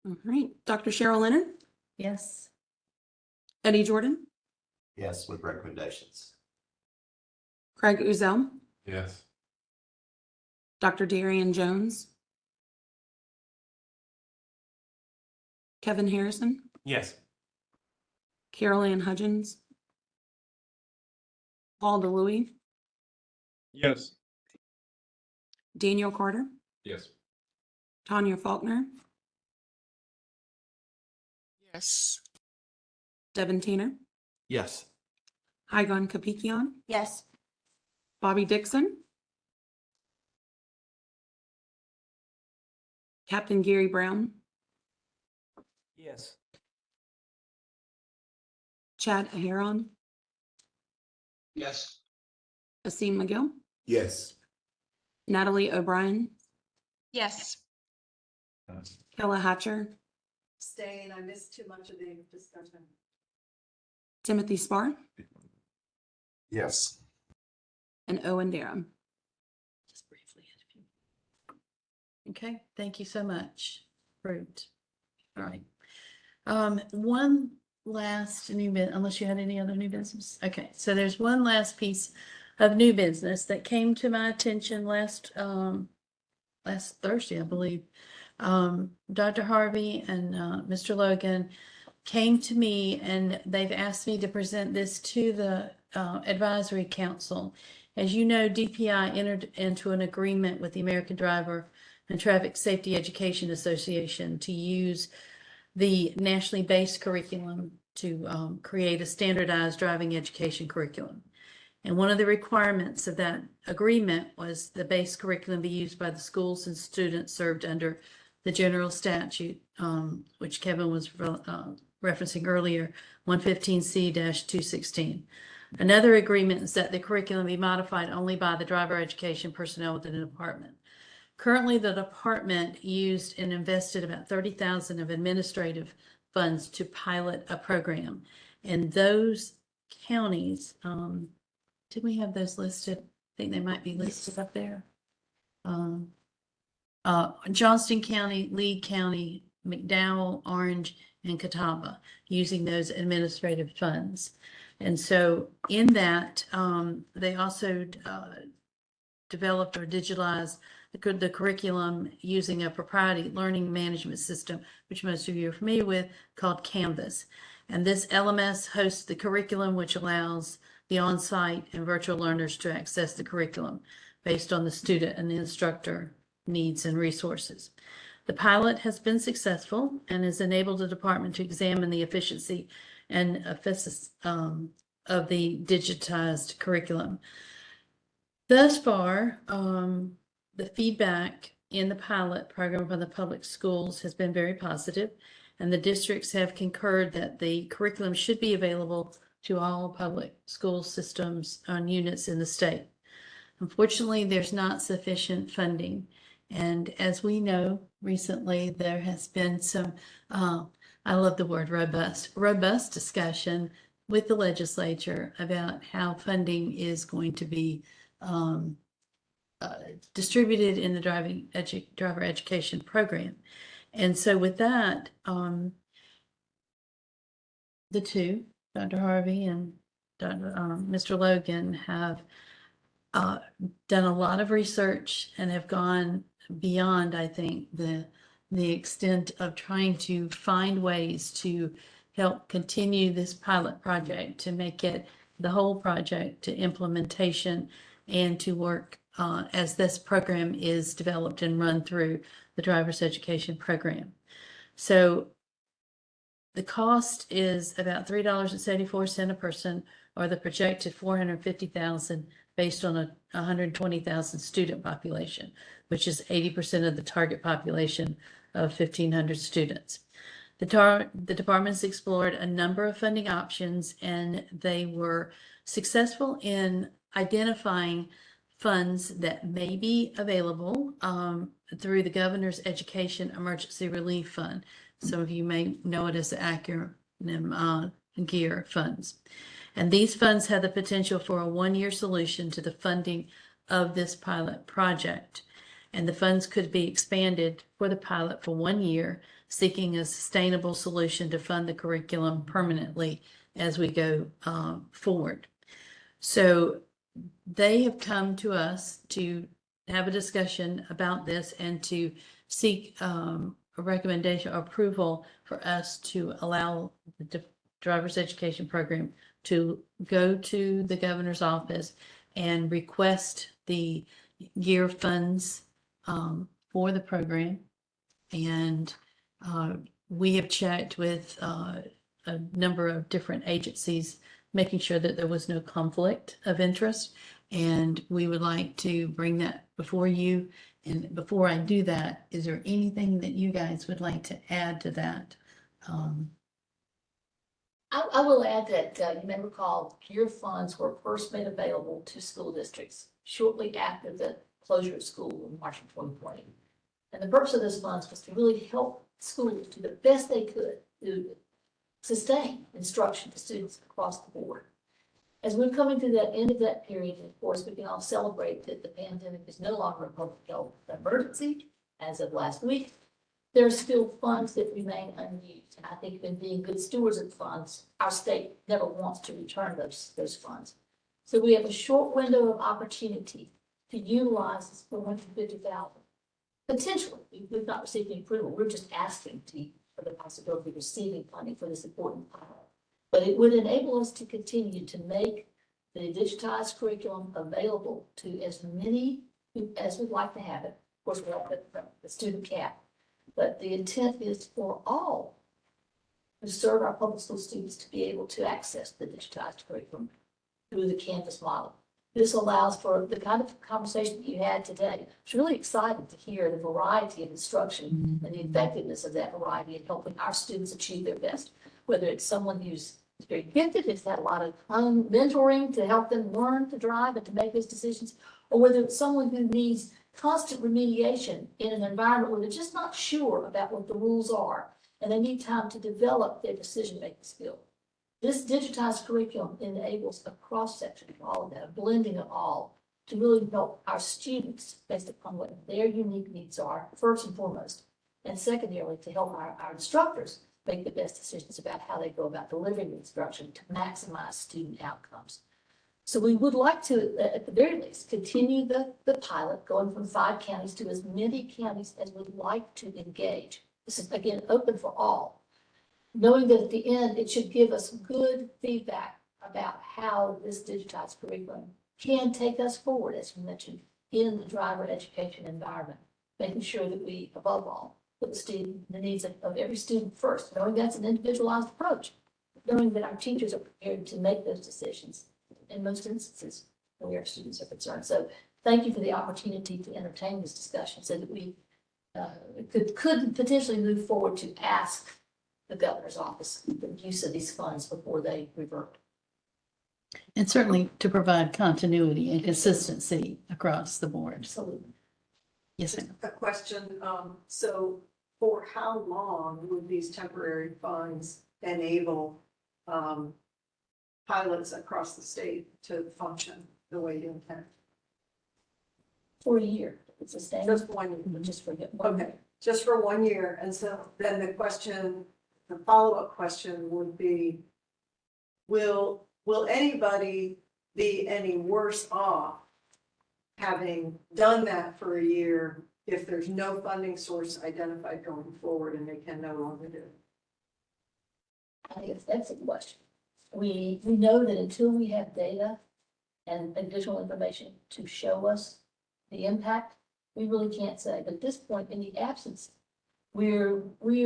All right, Dr. Cheryl Leonard, Yes. Eddie Jordan, Yes, with recommendations. Craig Uzel, Yes. Dr. Darian Jones, Kevin Harrison, Yes. Carol Ann Hudgens, Paul DeLuey, Yes. Daniel Carter, Yes. Tanya Faulkner, Yes. Devin Teener, Yes. Hygon Kapikian, Yes. Bobby Dixon, Captain Gary Brown, Yes. Chad Aharon, Yes. Asim McGill, Yes. Natalie O'Brien, Yes. Kella Hatcher, Staying, I missed too much of the discussion. Timothy Spar, Yes. and Owen Darham. Just briefly. Okay, thank you so much. Approved. All right. One last new bit, unless you had any other new business. Okay, so there's one last piece of new business that came to my attention last Thursday, I believe. Dr. Harvey and Mr. Logan came to me and they've asked me to present this to the advisory council. As you know, DPI entered into an agreement with the American Driver and Traffic Safety Education Association to use the nationally based curriculum to create a standardized driving education curriculum. And one of the requirements of that agreement was the base curriculum be used by the schools and students served under the general statute, which Kevin was referencing earlier, 115C-216. Another agreement is that the curriculum be modified only by the driver education personnel within the department. Currently, the department used and invested about $30,000 of administrative funds to pilot a program. And those counties, did we have those listed? I think they might be listed up there. Johnston County, Lee County, McDowell, Orange, and Catawba, using those administrative funds. And so in that, they also developed or digitalized the curriculum using a proprietary learning management system, which most of you are familiar with, called Canvas. And this LMS hosts the curriculum, which allows the on-site and virtual learners to access the curriculum based on the student and the instructor needs and resources. The pilot has been successful and has enabled the department to examine the efficiency and effectiveness of the digitized curriculum. Thus far, the feedback in the pilot program from the public schools has been very positive, and the districts have concurred that the curriculum should be available to all public school systems and units in the state. Unfortunately, there's not sufficient funding. And as we know, recently there has been some, I love the word robust discussion with the legislature about how funding is going to be distributed in the driver education program. And so with that, the two, Dr. Harvey and Mr. Logan, have done a lot of research and have gone beyond, I think, the extent of trying to find ways to help continue this pilot project to make it the whole project to implementation and to work as this program is developed and run through the driver's education program. So the cost is about $3.74 a person, or the projected $450,000 based on a 120,000 student population, which is 80% of the target population of 1,500 students. The departments explored a number of funding options, and they were successful in identifying funds that may be available through the Governor's Education Emergency Relief Fund. Some of you may know it as the acronym GEAR funds. And these funds have the potential for a one-year solution to the funding of this pilot project. And the funds could be expanded for the pilot for 1 year, seeking a sustainable solution to fund the curriculum permanently as we go forward. So they have come to us to have a discussion about this and to seek a recommendation or approval for us to allow the driver's education program to go to the governor's office and request the GEAR funds for the program. And we have checked with a number of different agencies, making sure that there was no conflict of interest. And we would like to bring that before you. And before I do that, is there anything that you guys would like to add to that? I will add that you may recall GEAR funds were first made available to school districts shortly after the closure of school in March of 2020. And the purpose of those funds was to really help schools do the best they could to sustain instruction to students across the board. As we're coming to the end of that period, of course, we can all celebrate that the pandemic is no longer a public health emergency as of last week. There are still funds that remain unused. And I think in being good stewards of funds, our state never wants to return those funds. So we have a short window of opportunity to utilize this $450,000. Potentially, we've not received any approval. We're just asking for the possibility of receiving funding for this important pilot. But it would enable us to continue to make the digitized curriculum available to as many as we'd like to have it. Of course, we're at the student cap. But the intent is for all who serve our public school students to be able to access the digitized curriculum through the Canvas model. This allows for the kind of conversation that you had today. I was really excited to hear the variety of instruction and the effectiveness of that variety in helping our students achieve their best, whether it's someone who's very gifted, has had a lot of mentoring to help them learn to drive and to make those decisions, or whether it's someone who needs constant remediation in an environment where they're just not sure about what the rules are, and they need time to develop their decision-making skill. This digitized curriculum enables a cross-section of all of that, a blending of all, to really help our students based upon what their unique needs are, first and foremost, and secondarily, to help our instructors make the best decisions about how they go about delivering the instruction to maximize student outcomes. So we would like to, at the very least, continue the pilot, going from 5 counties to as many counties as would like to engage. This is, again, open for all, knowing that at the end, it should give us good feedback about how this digitized curriculum can take us forward, as you mentioned, in the driver education environment, making sure that we, above all, put the needs of every student first, knowing that's an individualized approach, knowing that our teachers are prepared to make those decisions in most instances where our students are concerned. So thank you for the opportunity to entertain this discussion so that we could potentially move forward to ask the governor's office the use of these funds before they revert. And certainly to provide continuity and consistency across the board. Absolutely. Yes, ma'am. A question. So for how long would these temporary funds enable pilots across the state to function the way you intend? For a year. It's a standard. Just 1 year. Just for it. Okay, just for 1 year. And so then the follow-up question would be, will anybody be any worse off having done that for a year if there's no funding source identified going forward and they can no longer do it? I think that's a question. We know that until we have data and additional information to show us the impact, we really can't say. But at this point, in the absence, we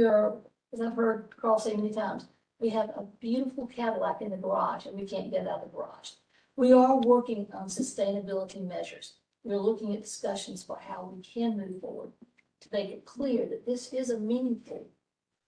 are, as I've heard Carl say many times, we have a beautiful Cadillac in the garage and we can't get it out of the garage. We are working on sustainability measures. We're looking at discussions for how we can move forward to make it clear that this is a meaningful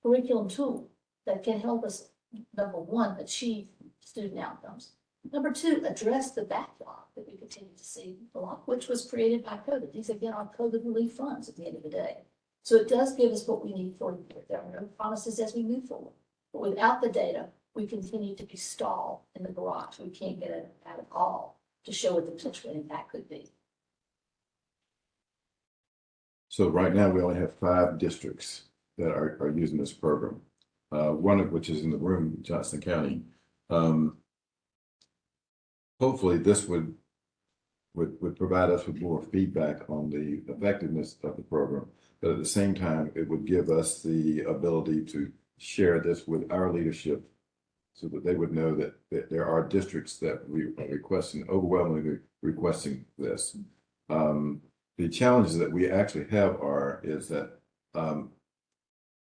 curriculum tool that can help us, number one, achieve student outcomes. Number two, address the backlog that we continue to see, a lot, which was created by COVID. These again are COVID relief funds at the end of the day. So it does give us what we need for, there are no promises as we move forward. But without the data, we continue to be stalled in the garage. We can't get it out at all to show what the potential impact could be. So right now, we only have 5 districts that are using this program. One of which is in the room, Johnson County. Hopefully this would provide us with more feedback on the effectiveness of the program. But at the same time, it would give us the ability to share this with our leadership so that they would know that there are districts that we are requesting, overwhelmingly requesting this. The challenges that we actually have is that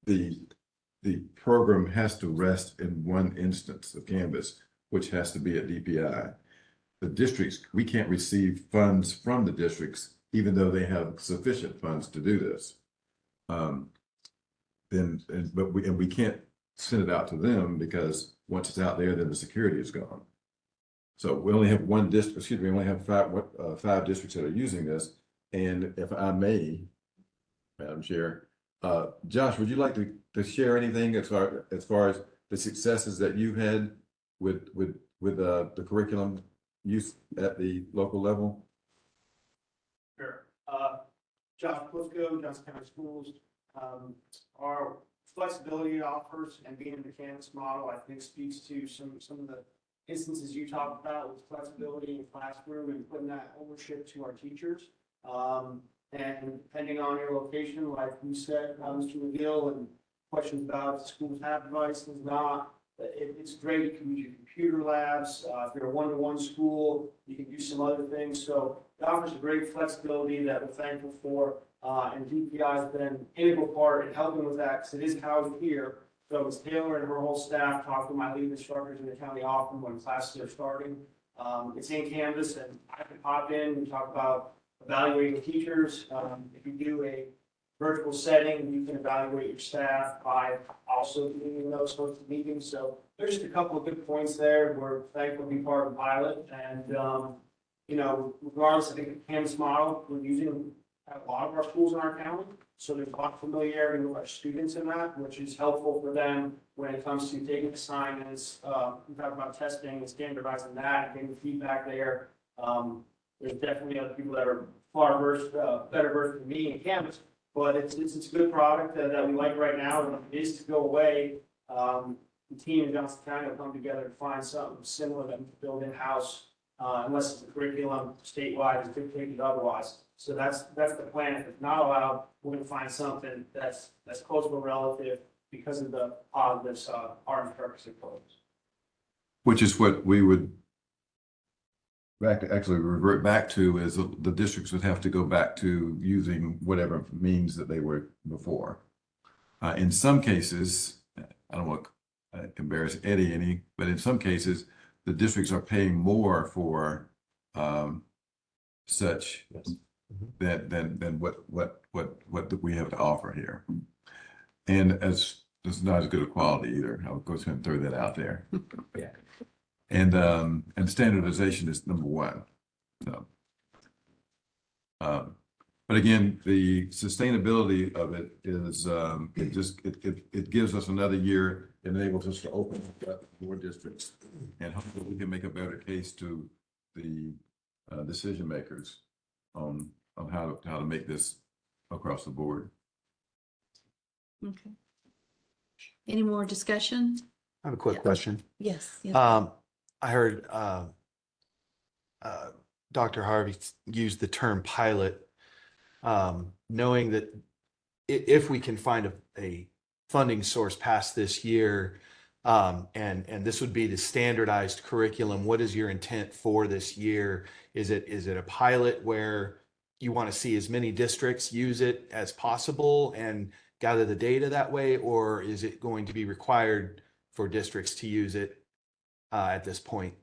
the program has to rest in one instance of Canvas, which has to be at DPI. The districts, we can't receive funds from the districts, even though they have sufficient funds to do this. But we can't send it out to them because once it's out there, then the security is gone. So we only have one district, excuse me, we only have 5 districts that are using this. And if I may, Madam Chair, Josh, would you like to share anything as far as the successes that you've had with the curriculum use at the local level? Sure. Josh Plisco, Johnson County Schools. Our flexibility it offers and being in the Canvas model, I think speaks to some of the instances you talked about with flexibility in the classroom and putting that ownership to our teachers. And depending on your location, like you said, Mr. McGill, and questions about if the schools have devices, not, it's great. You can use your computer labs. If you're a one-to-one school, you can do some other things. So it offers a great flexibility that we're thankful for. And DPI has been an integral part in helping with that because it is housed here. So it's Taylor and her whole staff talk to my lead instructors in the county often when classes are starting. It's in Canvas, and I can pop in and talk about evaluating teachers. If you do a virtual setting, you can evaluate your staff by also doing those sorts of meetings. So there's just a couple of good points there. We're thankful to be part of the pilot. And, you know, regardless, I think the Canvas model we're using at a lot of our schools in our county. So there's a lot of familiarity with our students in that, which is helpful for them when it comes to taking assignments. We talk about testing and standardizing that and getting feedback there. There's definitely other people that are far versed, better versed than me in Canvas, but it's a good product that we like right now. And if it is to go away, the team in Johnson County will come together to find something similar that we can build in-house, unless the curriculum statewide is dictated otherwise. So that's the plan. If it's not allowed, we're going to find something that's close but relative because of the positives our instructors have told us. Which is what we would actually revert back to, is the districts would have to go back to using whatever means that they were before. In some cases, I don't want to embarrass Eddie any, but in some cases, the districts are paying more for such than what we have to offer here. And as this is not as good a quality either. I'll go ahead and throw that out there. Yeah. And standardization is number one. So, but again, the sustainability of it is it gives us another year, enables us to open up more districts, and hopefully we can make a better case to the decision makers on how to make this across the board. Okay. Any more discussion? I have a quick question. Yes. I heard Dr. Harvey use the term pilot, knowing that if we can find a funding source past this year, And this would be the standardized curriculum. What is your intent for this year? Is it a pilot where you want to see as many districts use it as possible and gather the data that way? Or is it going to be required for districts to use it at this point?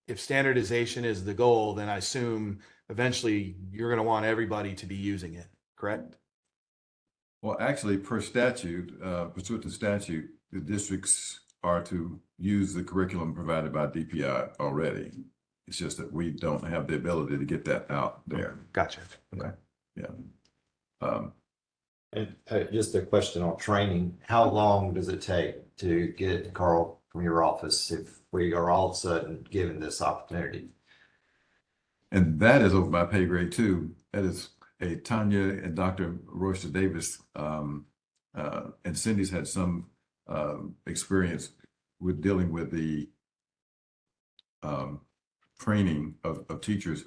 If standardization is the goal, then I assume eventually you're going to want everybody to be using it, correct? Well, actually, per statute, pursuant to statute, the districts are to use the curriculum provided by DPI already. It's just that we don't have the ability to get that out there. Gotcha. Okay. Yeah. And just a question on training, how long does it take to get Carl from your office if we are all of a sudden given this opportunity? And that is over my pay grade too. That is a Tanya and Dr. Royster Davis, and Cindy's had some experience with dealing with the training of teachers.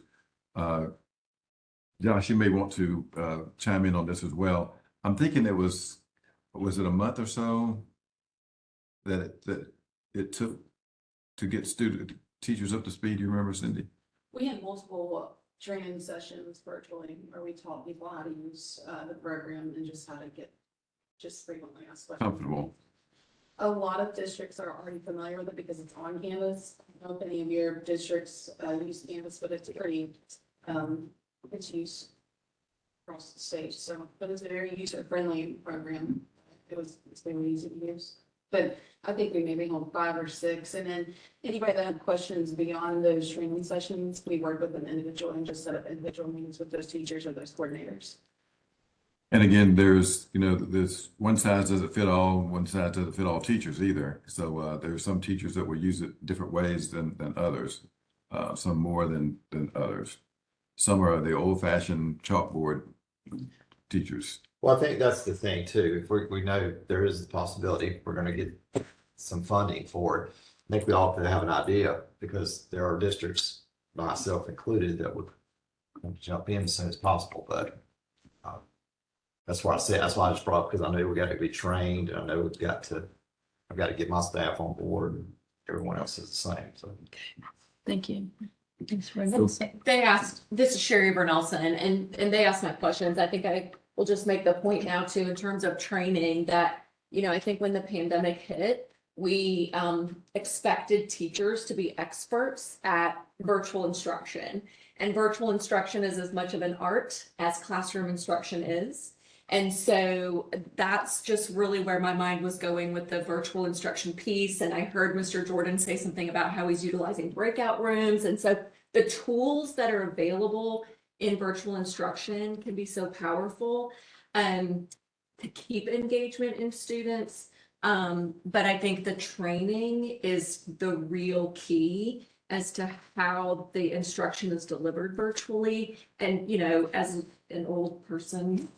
Josh, you may want to chime in on this as well. I'm thinking was it a month or so that it took to get teachers up to speed? Do you remember, Cindy? We had multiple training sessions virtually where we taught people how to use the program and just how to get just frequently asked questions. Comfortable. A lot of districts are already familiar with it because it's on Canvas. I don't know if any of your districts use Canvas, but it's pretty, it's used across the state. So, but it's a very user-friendly program. It's very easy to use. But I think we maybe hold 5 or 6. And then anybody that had questions beyond those training sessions, we work with them individually and just set up individual meetings with those teachers or those coordinators. And again, there's one size doesn't fit all, one size doesn't fit all teachers either. So there are some teachers that will use it different ways than others, some more than others. Some are the old-fashioned chalkboard teachers. Well, I think that's the thing too. If we know there is the possibility we're going to get some funding for it, I think we all have to have an idea because there are districts, myself included, that would jump in as soon as possible. But that's why I said, that's why I just brought, because I know we got to be trained. And I know I've got to get my staff on board, and everyone else is the same. So, Thank you. Thanks for They asked, this is Sherry Bernelson, and they asked my questions. I think I will just make the point now too, in terms of training that, I think when the pandemic hit, we expected teachers to be experts at virtual instruction. And virtual instruction is as much of an art as classroom instruction is. And so that's just really where my mind was going with the virtual instruction piece. And I heard Mr. Jordan say something about how he's utilizing breakout rooms. And so the tools that are available in virtual instruction can be so powerful to keep engagement in students. But I think the training is the real key as to how the instruction is delivered virtually. And, as an old person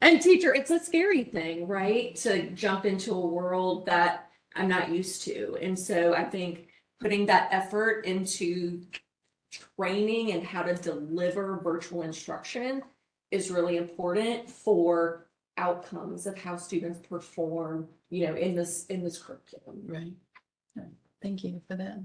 and teacher, it's a scary thing, right? To jump into a world that I'm not used to. And so I think putting that effort into training and how to deliver virtual instruction is really important for outcomes of how students perform, in this curriculum. Right. Thank you for that.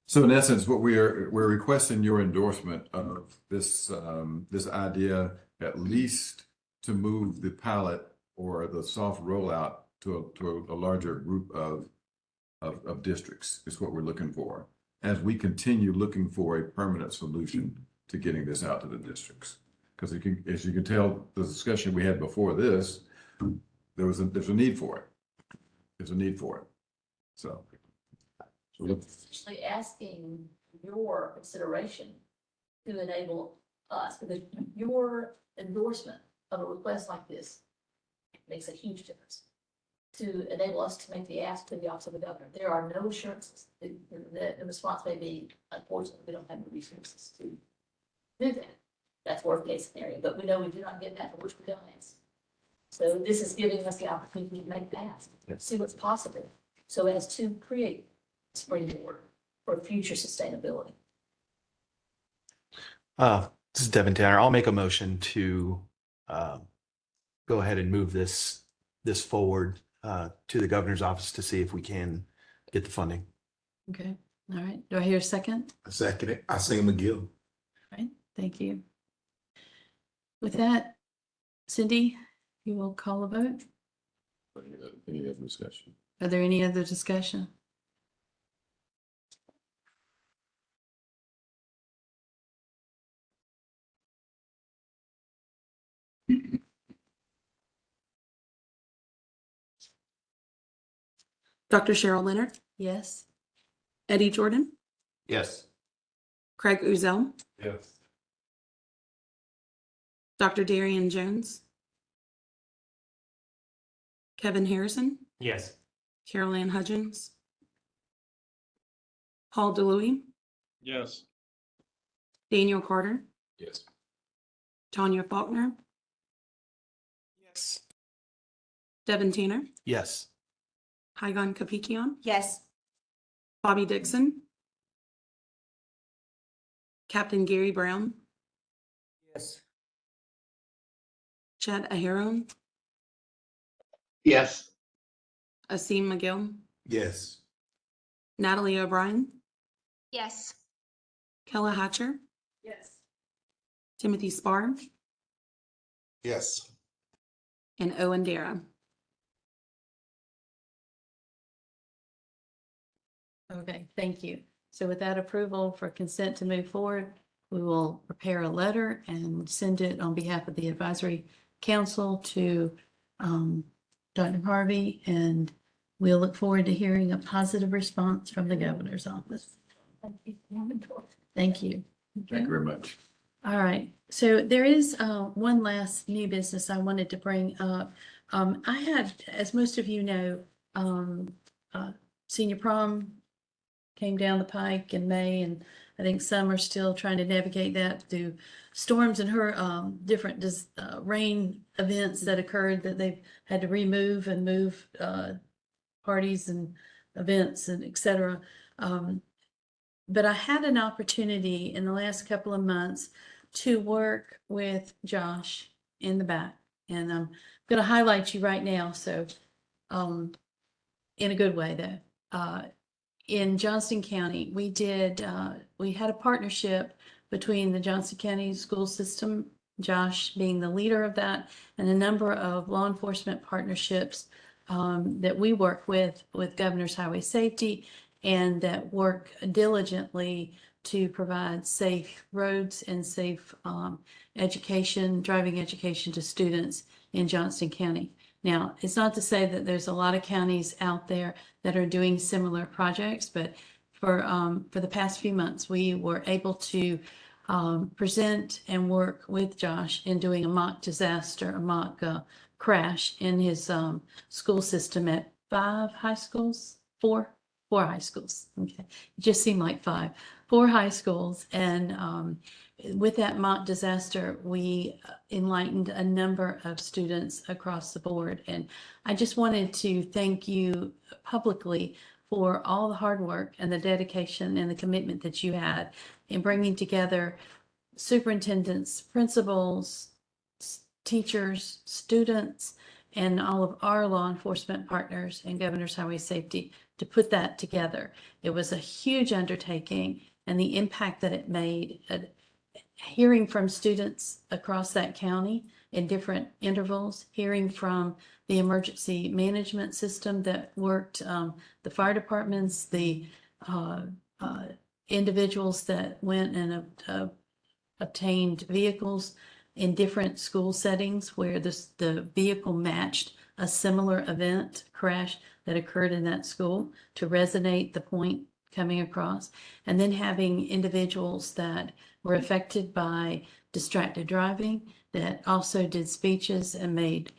So in essence, what we're requesting your endorsement of this idea, at least to move the pilot or the soft rollout to a larger group of districts is what we're looking for, as we continue looking for a permanent solution to getting this out to the districts. Because as you can tell, the discussion we had before this, there's a need for it. There's a need for it. So look. Actually asking your consideration to enable us, because your endorsement of a request like this makes a huge difference to enable us to make the ask to the Office of the Governor. There are no assurances. The response may be, unfortunately, we don't have the resources to do that. That's worst case scenario, but we know we do not get that for which we don't ask. So this is giving us the opportunity to make the ask, see what's possible, so as to create springboard for future sustainability. This is Devin Tanner. I'll make a motion to go ahead and move this forward to the governor's office to see if we can get the funding. Okay, all right. Do I hear a second? I second it. I say McGill. All right, thank you. With that, Cindy, you will call a vote. Any other discussion? Are there any other discussion? Dr. Cheryl Leonard, Yes. Eddie Jordan, Yes. Craig Uzel, Yes. Dr. Darian Jones, Kevin Harrison, Yes. Carol Ann Hudgens, Paul DeLuey, Yes. Daniel Carter, Yes. Tanya Faulkner, Yes. Devin Tanner, Yes. Hygon Kapikian, Yes. Bobby Dixon, Captain Gary Brown, Yes. Chad Aharon, Yes. Asim McGill, Yes. Natalie O'Brien, Yes. Kella Hatcher, Yes. Timothy Spar, Yes. and Owen Dara. Okay, thank you. So with that approval for consent to move forward, we will prepare a letter and send it on behalf of the advisory council to Dr. Harvey, and we'll look forward to hearing a positive response from the governor's office. Thank you. Thank you very much. All right, so there is one last new business I wanted to bring up. I had, as most of you know, senior prom came down the pike in May, and I think some are still trying to navigate that through storms and her different rain events that occurred that they've had to remove and move parties and events and et cetera. But I had an opportunity in the last couple of months to work with Josh in the back, and I'm going to highlight you right now. So, in a good way though, in Johnston County, we had a partnership between the Johnston County school system, Josh being the leader of that, and a number of law enforcement partnerships that we work with Governor's Highway Safety, and that work diligently to provide safe roads and safe education, driving education to students in Johnston County. Now, it's not to say that there's a lot of counties out there that are doing similar projects, but for the past few months, we were able to present and work with Josh in doing a mock disaster, a mock crash in his school system at 4 high schools. Okay, it just seemed like 5, 4 high schools, and with that mock disaster, we enlightened a number of students across the board. And I just wanted to thank you publicly for all the hard work and the dedication and the commitment that you had in bringing together superintendents, principals, teachers, students, and all of our law enforcement partners and Governor's Highway Safety to put that together. It was a huge undertaking, and the impact that it made, hearing from students across that county in different intervals, hearing from the emergency management system that worked, the fire departments, the individuals that went and obtained vehicles in different school settings where the vehicle matched a similar event crash that occurred in that school to resonate the point coming across, and then having individuals that were affected by distracted driving that also did speeches and made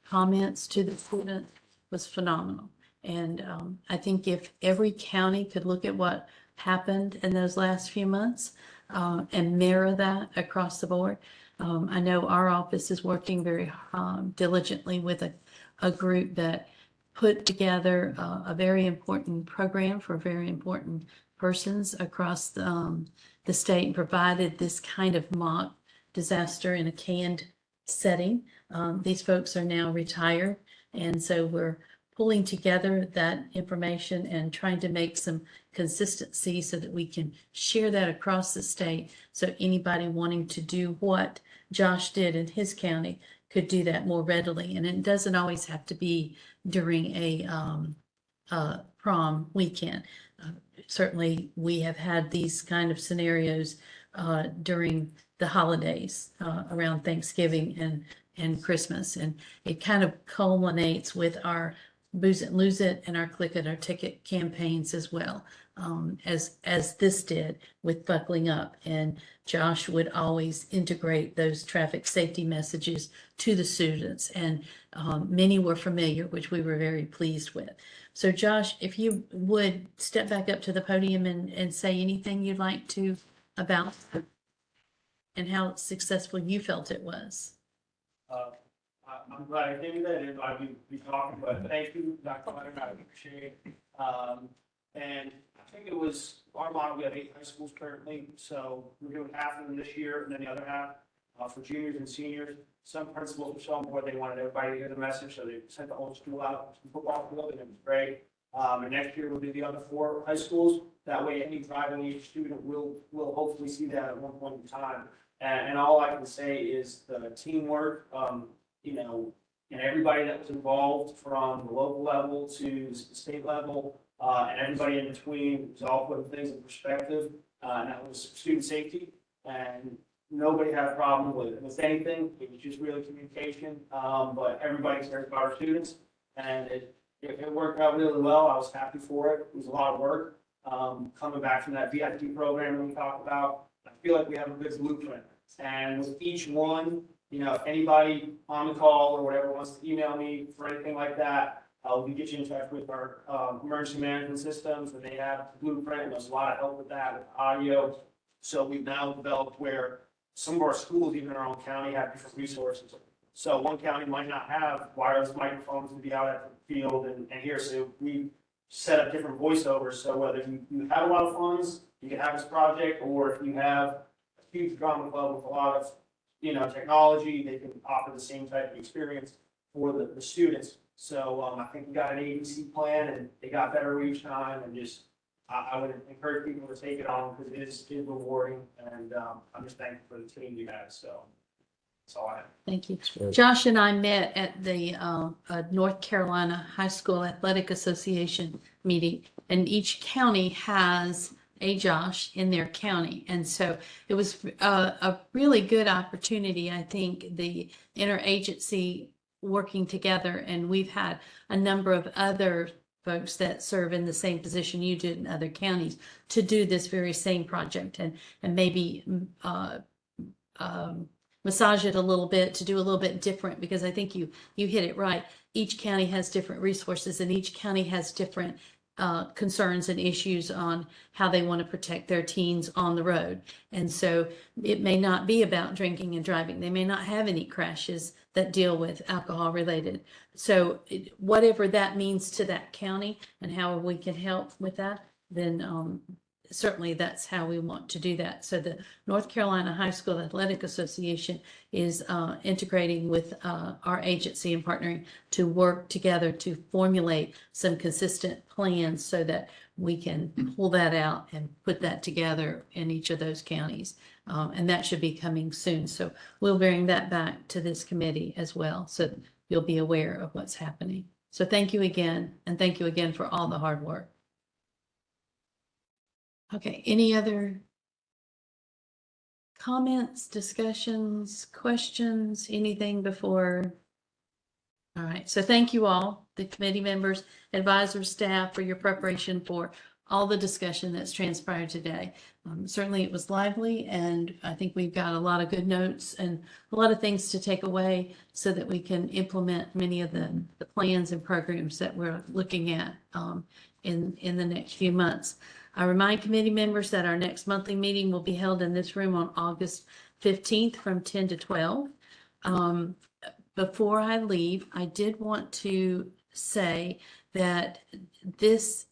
comments to the student was phenomenal. And I think if every county could look at what happened in those last few months and mirror that across the board, I know our office is working very diligently with a group that put together a very important program for very important persons across the state and provided this kind of mock disaster in a canned setting. These folks are now retired, and so we're pulling together that information and trying to make some consistency so that we can share that across the state. So anybody wanting to do what Josh did in his county could do that more readily. And it doesn't always have to be during a prom weekend. Certainly, we have had these kind of scenarios during the holidays around Thanksgiving and Christmas. And it kind of culminates with our Booze It, Lose It and our Click It or Ticket campaigns as well, as this did with Buckling Up. And Josh would always integrate those traffic safety messages to the students, and many were familiar, which we were very pleased with. So Josh, if you would step back up to the podium and say anything you'd like to about and how successful you felt it was. I'm glad I came today. I didn't know I'd be talking, but thank you, Dr. Leonard. I appreciate it. And I think it was our model. We have 8 high schools currently, so we're doing half of them this year, and then the other half for juniors and seniors. Some principals were so on board, they wanted everybody to hear the message, so they sent the whole school out to the football field, and it was great. And next year we'll do the other 4 high schools. That way, any driving age student will hopefully see that at one point in time. And all I can say is the teamwork, you know, and everybody that was involved from the local level to the state level, and everybody in between was all putting things in perspective. And that was student safety, and nobody had a problem with anything. It was just really communication. But everybody cares about our students, and it worked out really well. I was happy for it. It was a lot of work. Coming back from that VIP program that we talked about, I feel like we have a good blueprint. And with each one, you know, if anybody on the call or whatever wants to email me for anything like that, we get you in touch with our emergency management systems, and they have the blueprint, and there's a lot of help with that, with audio. So we've now developed where some of our schools, even in our own county, have different resources. So one county might not have wireless microphones to be out at the field and here, so we set up different voiceovers. So whether you have a lot of funds, you can have this project, or if you have a huge drama club with a lot of, you know, technology, they can offer the same type of experience for the students. So I think we got an ABC plan, and they got better each time, and just I would encourage people to take it on because it is rewarding, and I'm just thankful for the team you have. So that's all I have. Thank you. Josh and I met at the North Carolina High School Athletic Association meeting, and each county has a Josh in their county. And so it was a really good opportunity. I think the interagency working together, and we've had a number of other folks that serve in the same position you did in other counties to do this very same project, and maybe massage it a little bit to do a little bit different, because I think you hit it right. Each county has different resources, and each county has different concerns and issues on how they want to protect their teens on the road. And so it may not be about drinking and driving. They may not have any crashes that deal with alcohol related. So whatever that means to that county and how we can help with that, then certainly that's how we want to do that. So the North Carolina High School Athletic Association is integrating with our agency and partnering to work together to formulate some consistent plans so that we can pull that out and put that together in each of those counties. And that should be coming soon. So we'll bring that back to this committee as well, so you'll be aware of what's happening. So thank you again, and thank you again for all the hard work. Okay, any other comments, discussions, questions, anything before? All right, so thank you all, the committee members, advisors, staff, for your preparation for all the discussion that's transpired today. Certainly it was lively, and I think we've got a lot of good notes and a lot of things to take away so that we can implement many of the plans and programs that we're looking at in the next few months. I remind committee members that our next monthly meeting will be held in this room on August 15th from 10 to 12. Before I leave, I did want to say that this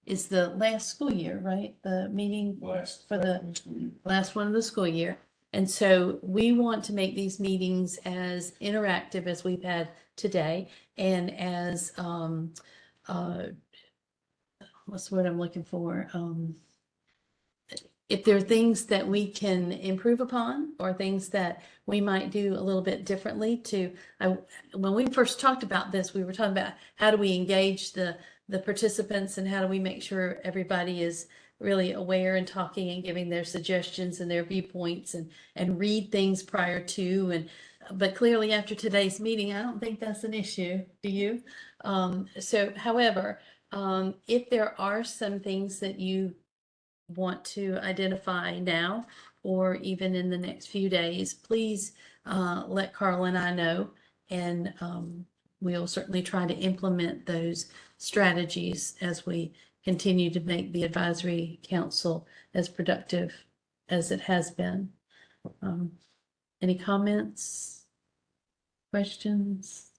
is the last school year, right? The meeting for the last one of the school year. And so we want to make these meetings as interactive as we've had today. and as, what's the word I'm looking for? If there are things that we can improve upon or things that we might do a little bit differently when we first talked about this, we were talking about how do we engage the participants and how do we make sure everybody is really aware and talking and giving their suggestions and their viewpoints and read things prior to. But clearly after today's meeting, I don't think that's an issue. Do you? However, if there are some things that you want to identify now or even in the next few days, please let Carl and I know, and we'll certainly try to implement those strategies as we continue to make the advisory council as productive as it has been. Any comments? Questions?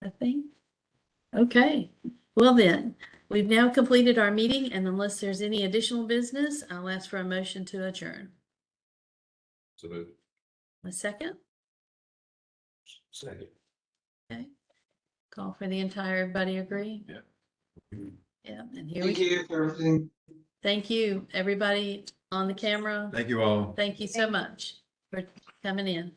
Nothing? Okay. Well then, we've now completed our meeting, and unless there's any additional business, I'll ask for a motion to adjourn. So moved. A second? Second. Okay. Call for the entire, everybody agree? Yeah. Yeah, and here Thank we you for everything. Thank you, everybody on the camera. Thank you all. Thank you so much for coming in.